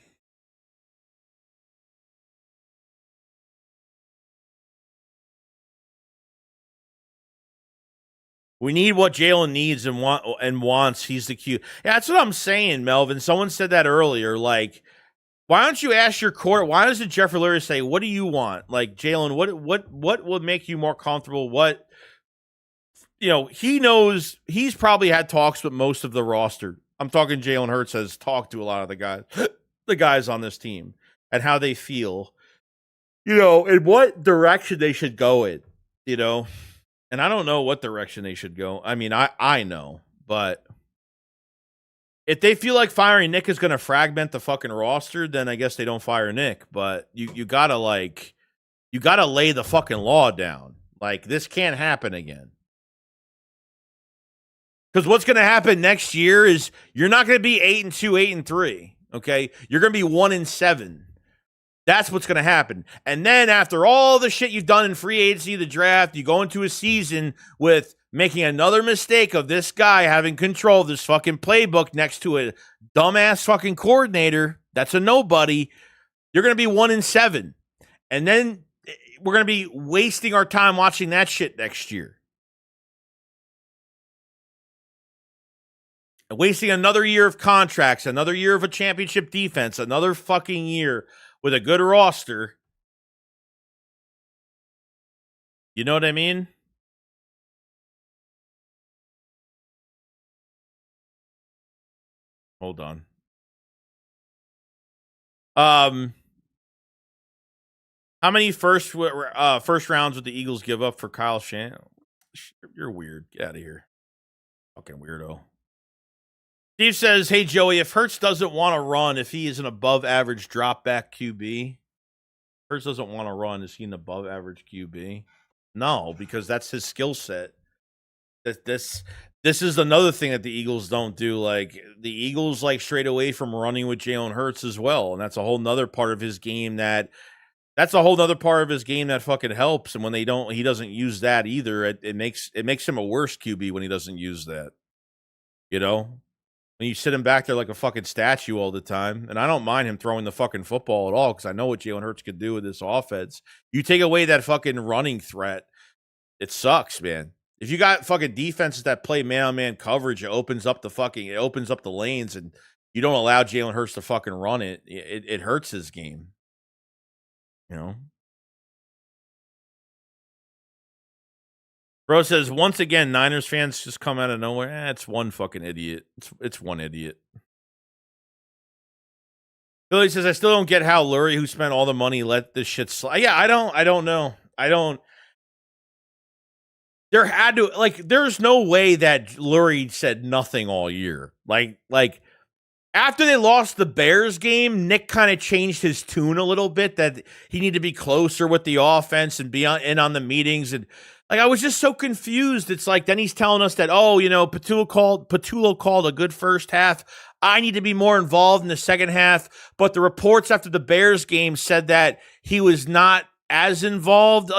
We need what Jalen needs and wants. He's the Q. Yeah, that's what I'm saying, Melvin. Someone said that earlier. Like, why don't you ask your court? Why doesn't Jeffrey Lurie say, "What do you want?" Like, Jalen, what would make you more comfortable? What he knows. He's probably had talks with most of the roster. I'm talking Jalen Hurts has talked to a lot of the guys, the guys on this team, and how they feel. In what direction they should go in. You know, and I don't know what direction they should go. I mean, I know, but if they feel like firing Nick is going to fragment the fucking roster, then I guess they don't fire Nick. But you gotta lay the fucking law down. Like, this can't happen again. Because what's going to happen next year is you're not going to be 8-2, 8-3. Okay, you're going to be 1-7. That's what's going to happen. And then after all the shit you've done in free agency, the draft, you go into a season with making another mistake of this guy having control of this fucking playbook next to a dumbass fucking coordinator. That's a nobody. You're going to be 1-7. And then we're going to be wasting our time watching that shit next year. And wasting another year of contracts, another year of a championship defense, another fucking year with a good roster. You know what I mean? Hold on. How many first rounds would the Eagles give up for Kyle Shanahan? You're weird. Get out of here. Fucking weirdo. Steve says, "Hey, Joey, if Hurts doesn't want to run, if he is an above-average drop-back QB, Hurts doesn't want to run, is he an above-average QB? No, because that's his skill set. This is another thing that the Eagles don't do. Like, the Eagles straight away from running with Jalen Hurts as well, and that's a whole nother part of his game that fucking helps. And when he doesn't use that either. It makes him a worse QB when he doesn't use that. When you sit him back there like a fucking statue all the time. And I don't mind him throwing the fucking football at all because I know what Jalen Hurts could do with this offense. You take away that fucking running threat, it sucks, man. If you got fucking defenses that play man-on-man coverage, it opens up the lanes, and you don't allow Jalen Hurts to fucking run it. It hurts his game. Bro says, once again, Niners fans just come out of nowhere. It's one fucking idiot. It's one idiot. Billy says, I still don't get how Lurie, who spent all the money, let this shit slide. Yeah, I don't know. There had to, there's no way that Lurie said nothing all year. Like after they lost the Bears game, Nick kind of changed his tune a little bit that he needed to be closer with the offense and be in on the meetings. And I was just so confused. It's like, then he's telling us that, Patullo called a good first half. I need to be more involved in the second half. But the reports after the Bears game said that he was not as involved.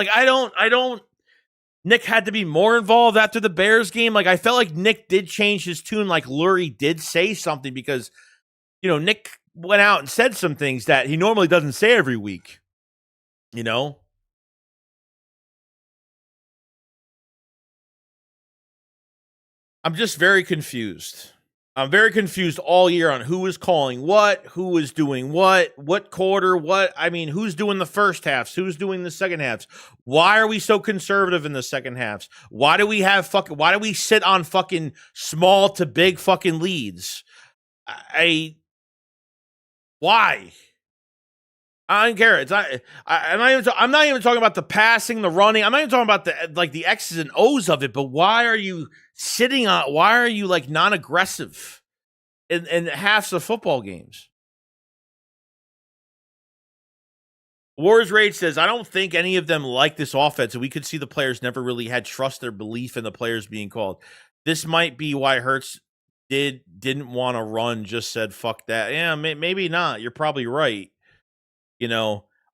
Nick had to be more involved after the Bears game. I felt like Nick did change his tune. Lurie did say something because, Nick went out and said some things that he normally doesn't say every week. I'm just very confused. I'm very confused all year on who is calling what, who is doing what quarter, who's doing the first halves, who's doing the second halves. Why are we so conservative in the second halves? Why do we sit on fucking small to big fucking leads? Why? I don't care. I'm not even talking about the passing, the running. I'm not even talking about the X's and O's of it. But why are you sitting on? Why are you non-aggressive in halves of football games? Wars Rage says, I don't think any of them like this offense, and we could see the players never really had trust or belief in the players being called. This might be why Hurts didn't want to run. Just said fuck that. Yeah, maybe not. You're probably right.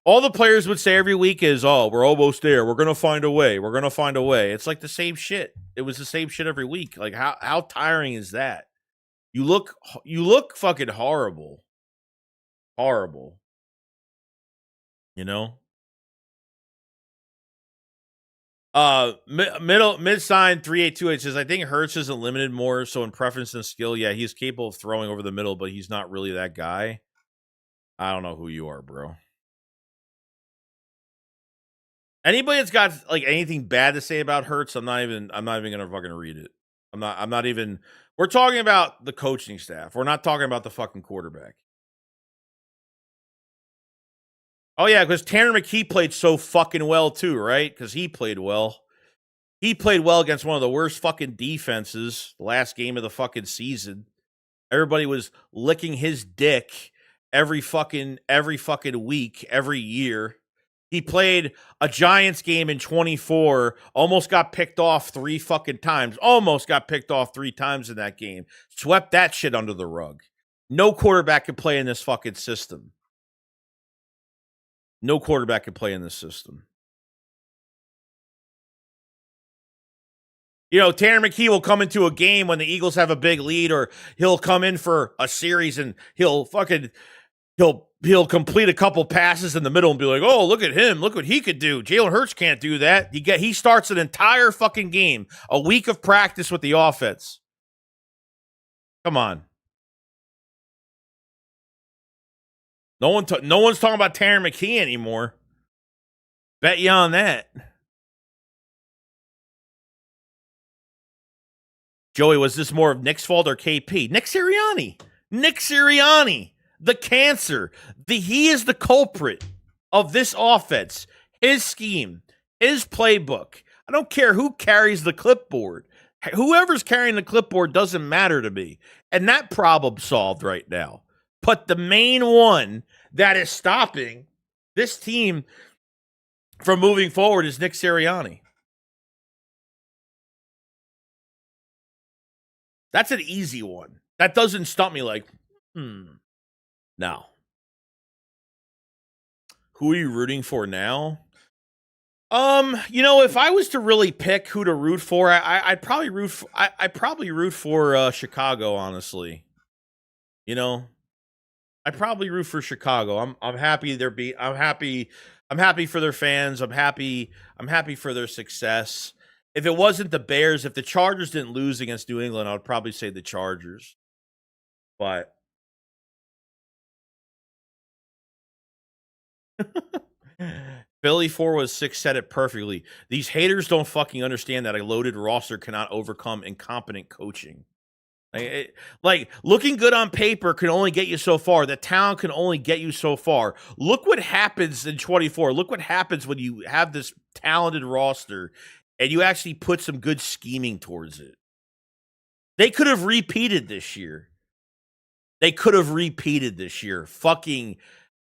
All the players would say every week is, oh, we're almost there. We're going to find a way. We're going to find a way. It's the same shit. It was the same shit every week. How tiring is that? You look fucking horrible. Horrible. You know? Mid sign 3828 says, I think Hurts isn't limited more so in preference than skill. Yeah, he's capable of throwing over the middle, but he's not really that guy. I don't know who you are, bro. Anybody that's got like anything bad to say about Hurts, I'm not even gonna fucking read it. I'm not even we're talking about the coaching staff. We're not talking about the fucking quarterback. Oh yeah, because Tanner McKee played so fucking well too, right? Because he played well. He played well against one of the worst fucking defenses the last game of the fucking season. Everybody was licking his dick every fucking week, every year. He played a Giants game in 24, almost got picked off 3 fucking times. Almost got picked off 3 times in that game. Swept that shit under the rug. No quarterback can play in this fucking system. No quarterback can play in this system. You know, Tanner McKee will come into a game when the Eagles have a big lead, or he'll come in for a series and he'll complete a couple passes in the middle and be like, oh, look at him. Look what he could do. Jalen Hurts can't do that. He starts an entire fucking game, a week of practice with the offense. Come on. No one's talking about Tanner McKee anymore. Bet you on that. Joey, was this more of Nick's fault or KP? Nick Sirianni. Nick Sirianni. The cancer. He is the culprit of this offense. His scheme. His playbook. I don't care who carries the clipboard. Whoever's carrying the clipboard doesn't matter to me. And that problem solved right now. But the main one that is stopping this team from moving forward is Nick Sirianni. That's an easy one. That doesn't stump me like, no. Who are you rooting for now? You know, if I was to really pick who to root for, I'd probably root for Chicago, honestly. You know, I'd probably root for Chicago. I'm happy I'm happy for their fans. I'm happy for their success. If it wasn't the Bears, if the Chargers didn't lose against New England, I would probably say the Chargers. But Philly 4 was 6 said it perfectly. These haters don't fucking understand that a loaded roster cannot overcome incompetent coaching. Like looking good on paper can only get you so far. The talent can only get you so far. Look what happens in 24. Look what happens when you have this talented roster and you actually put some good scheming towards it. They could have repeated this year. Fucking,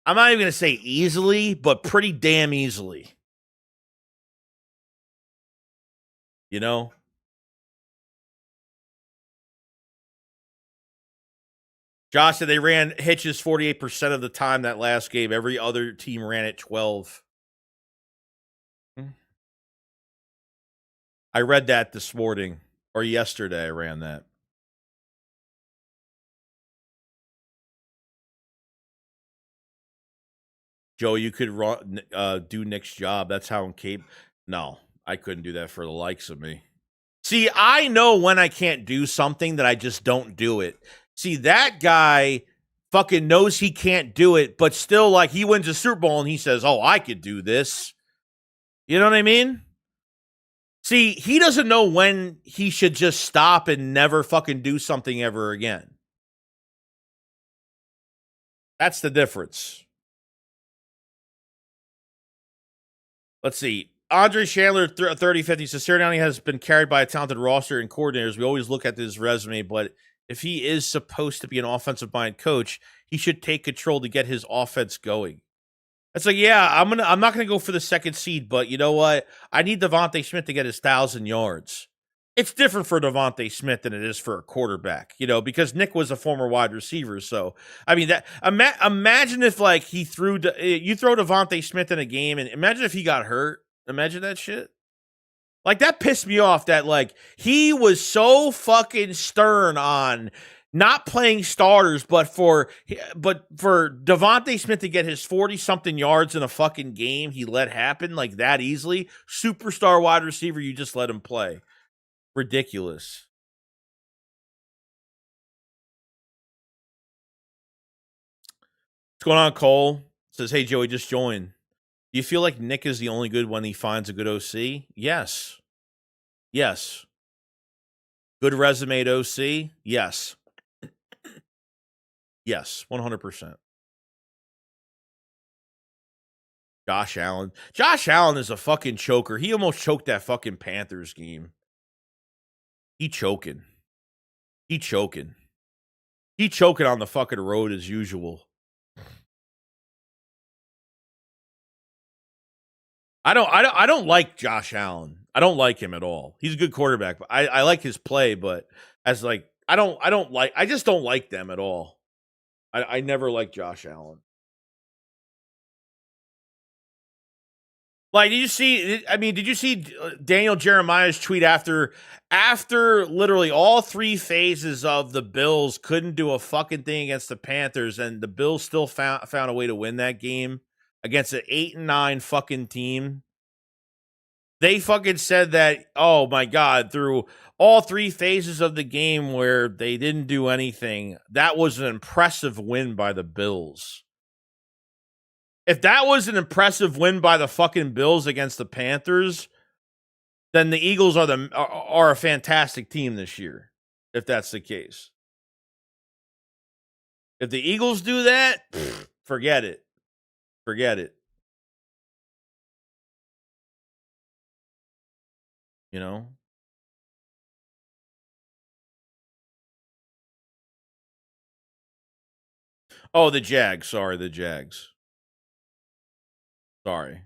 I'm not even going to say easily, but pretty damn easily. You know? Josh said they ran hitches 48% of the time that last game. Every other team ran it 12. I read that this morning or yesterday. I ran that. Joe, you could do Nick's job. That's how I'm capable. No, I couldn't do that for the likes of me. See, I know when I can't do something that I just don't do it. See, that guy fucking knows he can't do it, but still, like, he wins a Super Bowl and he says, oh, I could do this. You know what I mean? See, he doesn't know when he should just stop and never fucking do something ever again. That's the difference. Let's see. Andre Chandler, 3050, says Sirianni has been carried by a talented roster and coordinators. We always look at his resume, but if he is supposed to be an offensive mind coach, he should take control to get his offense going. It's like, yeah, I'm not gonna go for the second seed, but you know what? I need Devontae Smith to get his 1,000 yards. It's different for Devontae Smith than it is for a quarterback, you know, because Nick was a former wide receiver. So, I mean, that imagine if like you throw Devontae Smith in a game, and imagine if he got hurt. Imagine that shit. Like, that pissed me off that, like, he was so fucking stern on not playing starters, but for Devontae Smith to get his 40-something yards in a fucking game, he let happen like that easily. Superstar wide receiver, you just let him play. Ridiculous. What's going on, Cole? Says, hey, Joey, just joined. Do you feel like Nick is the only good when he finds a good OC? Yes. Yes. Good resume at OC? Yes. Yes, 100%. Josh Allen. Josh Allen is a fucking choker. He almost choked that fucking Panthers game. He choking. He choking. He choking on the fucking road as usual. I don't like Josh Allen. I don't like him at all. He's a good quarterback, but I like his play, but as like I just don't like them at all. I never liked Josh Allen. Like, did you see Daniel Jeremiah's tweet after literally all three phases of the Bills couldn't do a fucking thing against the Panthers, and the Bills still found a way to win that game against an 8-9 fucking team? They fucking said that, oh my God, through all three phases of the game where they didn't do anything, that was an impressive win by the Bills. If that was an impressive win by the fucking Bills against the Panthers, then the Eagles are a fantastic team this year, if that's the case. If the Eagles do that, forget it. Forget it. You know? Oh, the Jags. Sorry, the Jags. Sorry.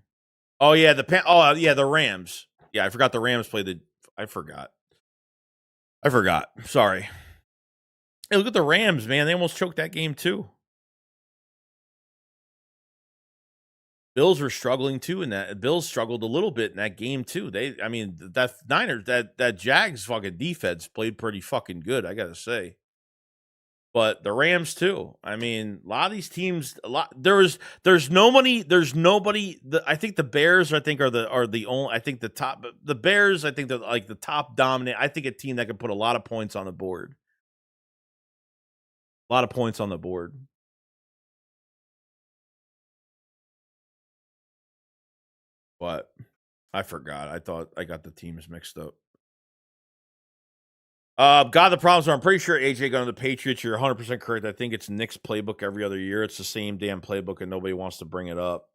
Oh yeah, the Rams. Yeah, I forgot the Rams played the. I forgot. Sorry. Hey, look at the Rams, man. They almost choked that game too. Bills were struggling too, and that Bills struggled a little bit in that game too. That Jags fucking defense played pretty fucking good, I gotta say. But the Rams too. I mean, a lot of these teams. There's nobody. I think the Bears. Are the only. I think the top. The Bears. I think they're like the top dominant. I think a team that can put a lot of points on the board. A lot of points on the board. But I forgot. I thought I got the teams mixed up. God, the problems are I'm pretty sure AJ got on the Patriots. You're 100% correct. I think it's Nick's playbook every other year. It's the same damn playbook, and nobody wants to bring it up.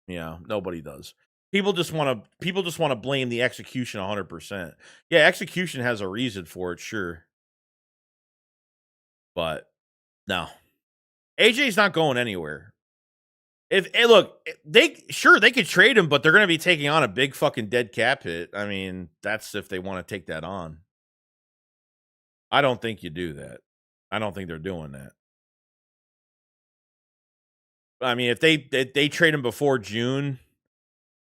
Yeah, nobody does. People just want to blame the execution 100%. Yeah, execution has a reason for it, sure. But no. AJ's not going anywhere. They could trade him, but they're going to be taking on a big fucking dead cap hit. I mean, that's if they want to take that on. I don't think you do that. I don't think they're doing that. I mean, if they trade him before June,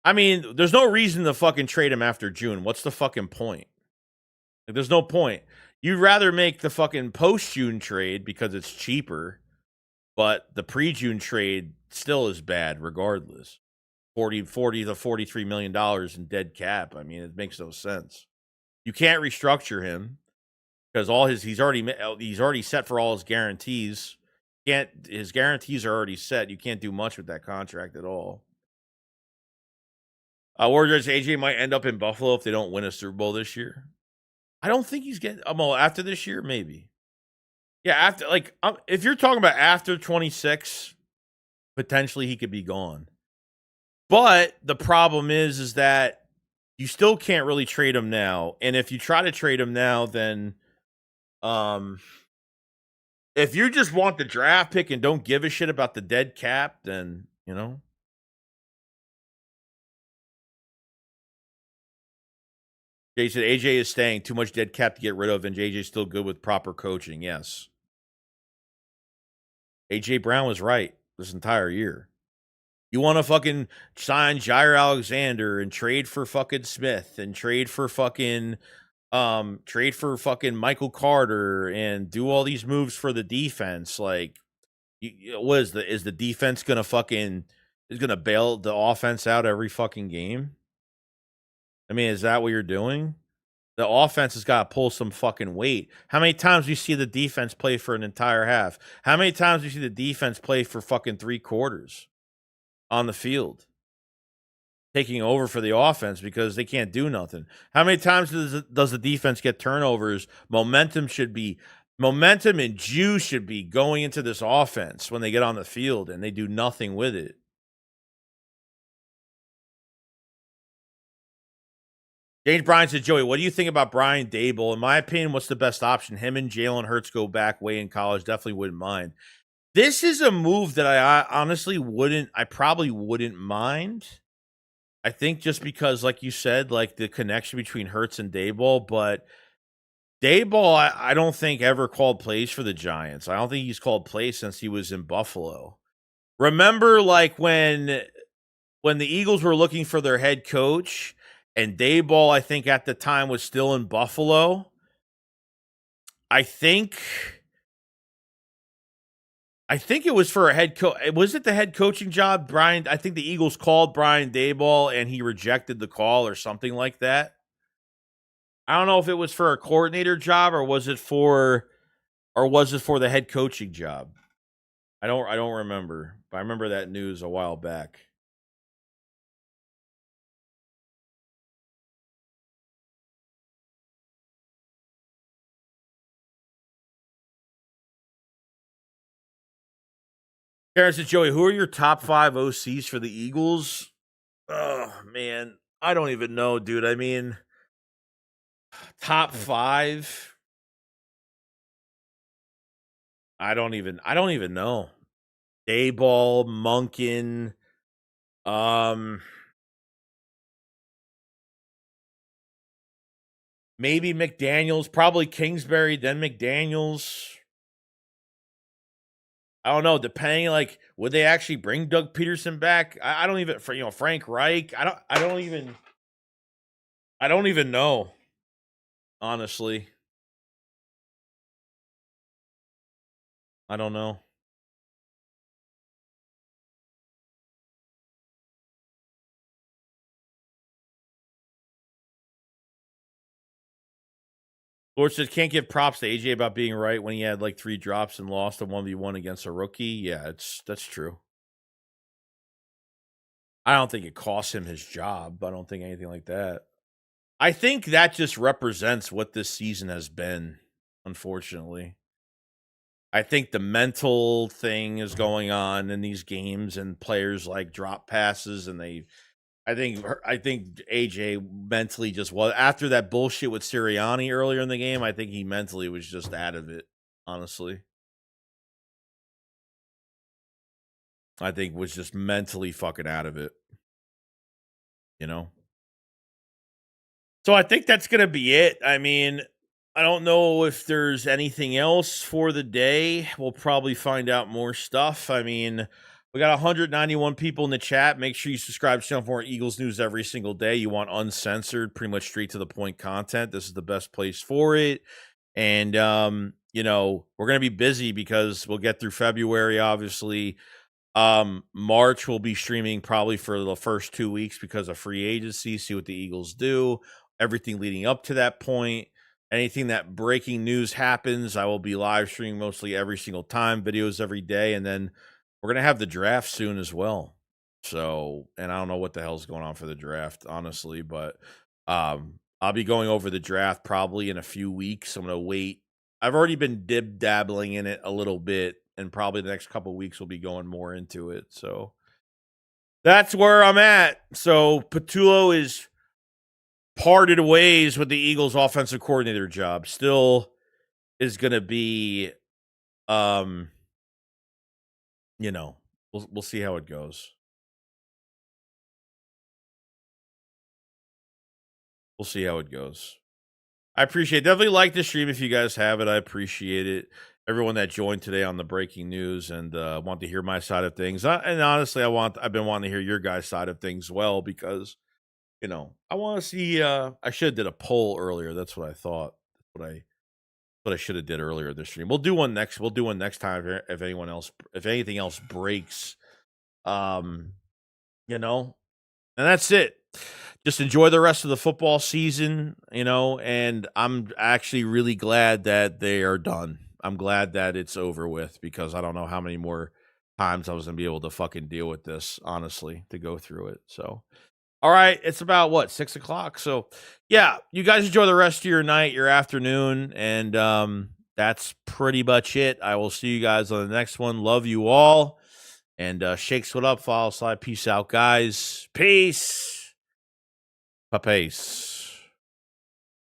I mean, there's no reason to fucking trade him after June. What's the fucking point? Like, there's no point. You'd rather make the fucking post-June trade because it's cheaper, but the pre-June trade still is bad regardless. 40 to $43 million in dead cap. I mean, it makes no sense. You can't restructure him because he's already set for all his guarantees. His guarantees are already set. You can't do much with that contract at all. Whereas AJ might end up in Buffalo if they don't win a Super Bowl this year. I don't think he's getting. Well, after this year, maybe. Yeah, after if you're talking about after 26, potentially he could be gone. But the problem is that you still can't really trade him now. And if you try to trade him now, then if you just want the draft pick and don't give a shit about the dead cap, then, you know. Jay said AJ is staying. Too much dead cap to get rid of, and JJ's still good with proper coaching. Yes. AJ Brown was right this entire year. You want to fucking sign Jair Alexander and trade for fucking Smith and trade for fucking trade for fucking Michael Carter and do all these moves for the defense. Like, what is the defense gonna fucking is gonna bail the offense out every fucking game? I mean, is that what you're doing? The offense has got to pull some fucking weight. How many times do you see the defense play for an entire half? How many times do you see the defense play for fucking 3 quarters on the field? Taking over for the offense because they can't do nothing. How many times does the defense get turnovers? Momentum and juice should be going into this offense when they get on the field, and they do nothing with it. James Bryan said, Joey, what do you think about Brian Dable? In my opinion, what's the best option? Him and Jalen Hurts go back way in college. Definitely wouldn't mind. This is a move that I honestly probably wouldn't mind. I think just because, like you said, like the connection between Hurts and Daboll, but Daboll, I don't think ever called plays for the Giants. I don't think he's called plays since he was in Buffalo. Remember, like when the Eagles were looking for their head coach, and Daboll, I think at the time was still in Buffalo. I think it was for a head coach. Was it the head coaching job? I think the Eagles called Brian Daboll and he rejected the call or something like that. I don't know if it was for a coordinator job or was it for the head coaching job. I don't remember, but I remember that news a while back. Karen said, Joey, who are your top 5 OCs for the Eagles? Oh, man. I don't even know, dude. I mean, top 5? I don't even know. Daboll, Monken, maybe McDaniels, probably Kingsbury, then McDaniels. I don't know. Depending, like, would they actually bring Doug Peterson back? I don't even, Frank Reich. I don't even know. Honestly, I don't know. Lord says, can't give props to AJ about being right when he had like 3 drops and lost a 1v1 against a rookie. Yeah, that's true. I don't think it cost him his job. I don't think anything like that. I think that just represents what this season has been, unfortunately. I think the mental thing is going on in these games and players like drop passes and I think AJ mentally just was after that bullshit with Sirianni earlier in the game. I think he mentally was just out of it, honestly. I think was just mentally fucking out of it. So I think that's going to be it. I mean, I don't know if there's anything else for the day. We'll probably find out more stuff. I mean, we got 191 people in the chat. Make sure you subscribe to channel for more Eagles news every single day. You want uncensored, pretty much straight to the point content. This is the best place for it. And, we're going to be busy because we'll get through February, obviously. March will be streaming probably for the first 2 weeks because of free agency, see what the Eagles do, everything leading up to that point. Anything that breaking news happens, I will be live streaming mostly every single time, videos every day. And then we're going to have the draft soon as well. So, and I don't know what the hell's going on for the draft, honestly, but I'll be going over the draft probably in a few weeks. I'm going to wait. I've already been dabbling in it a little bit, and probably the next couple of weeks we'll be going more into it. So that's where I'm at. So Patullo is parted ways with the Eagles offensive coordinator job. Still is going to be, we'll see how it goes. We'll see how it goes. I appreciate it. Definitely like the stream if you guys have it. I appreciate it. Everyone that joined today on the breaking news and want to hear my side of things. And honestly, I've been wanting to hear your guys' side of things well, because I want to see. I should have did a poll earlier. That's what I thought. What I should have did earlier this stream. We'll do one next. We'll do one next time if anything else breaks. Um, and that's it. Just enjoy the rest of the football season, and I'm actually really glad that they are done. I'm glad that it's over with because I don't know how many more times I was going to be able to fucking deal with this, honestly, to go through it. So, all right, it's about 6:00. So, yeah, you guys enjoy the rest of your night, your afternoon, and that's pretty much it. I will see you guys on the next one. Love you all. And shakes what up, follow slide. Peace out, guys. Peace. Peace.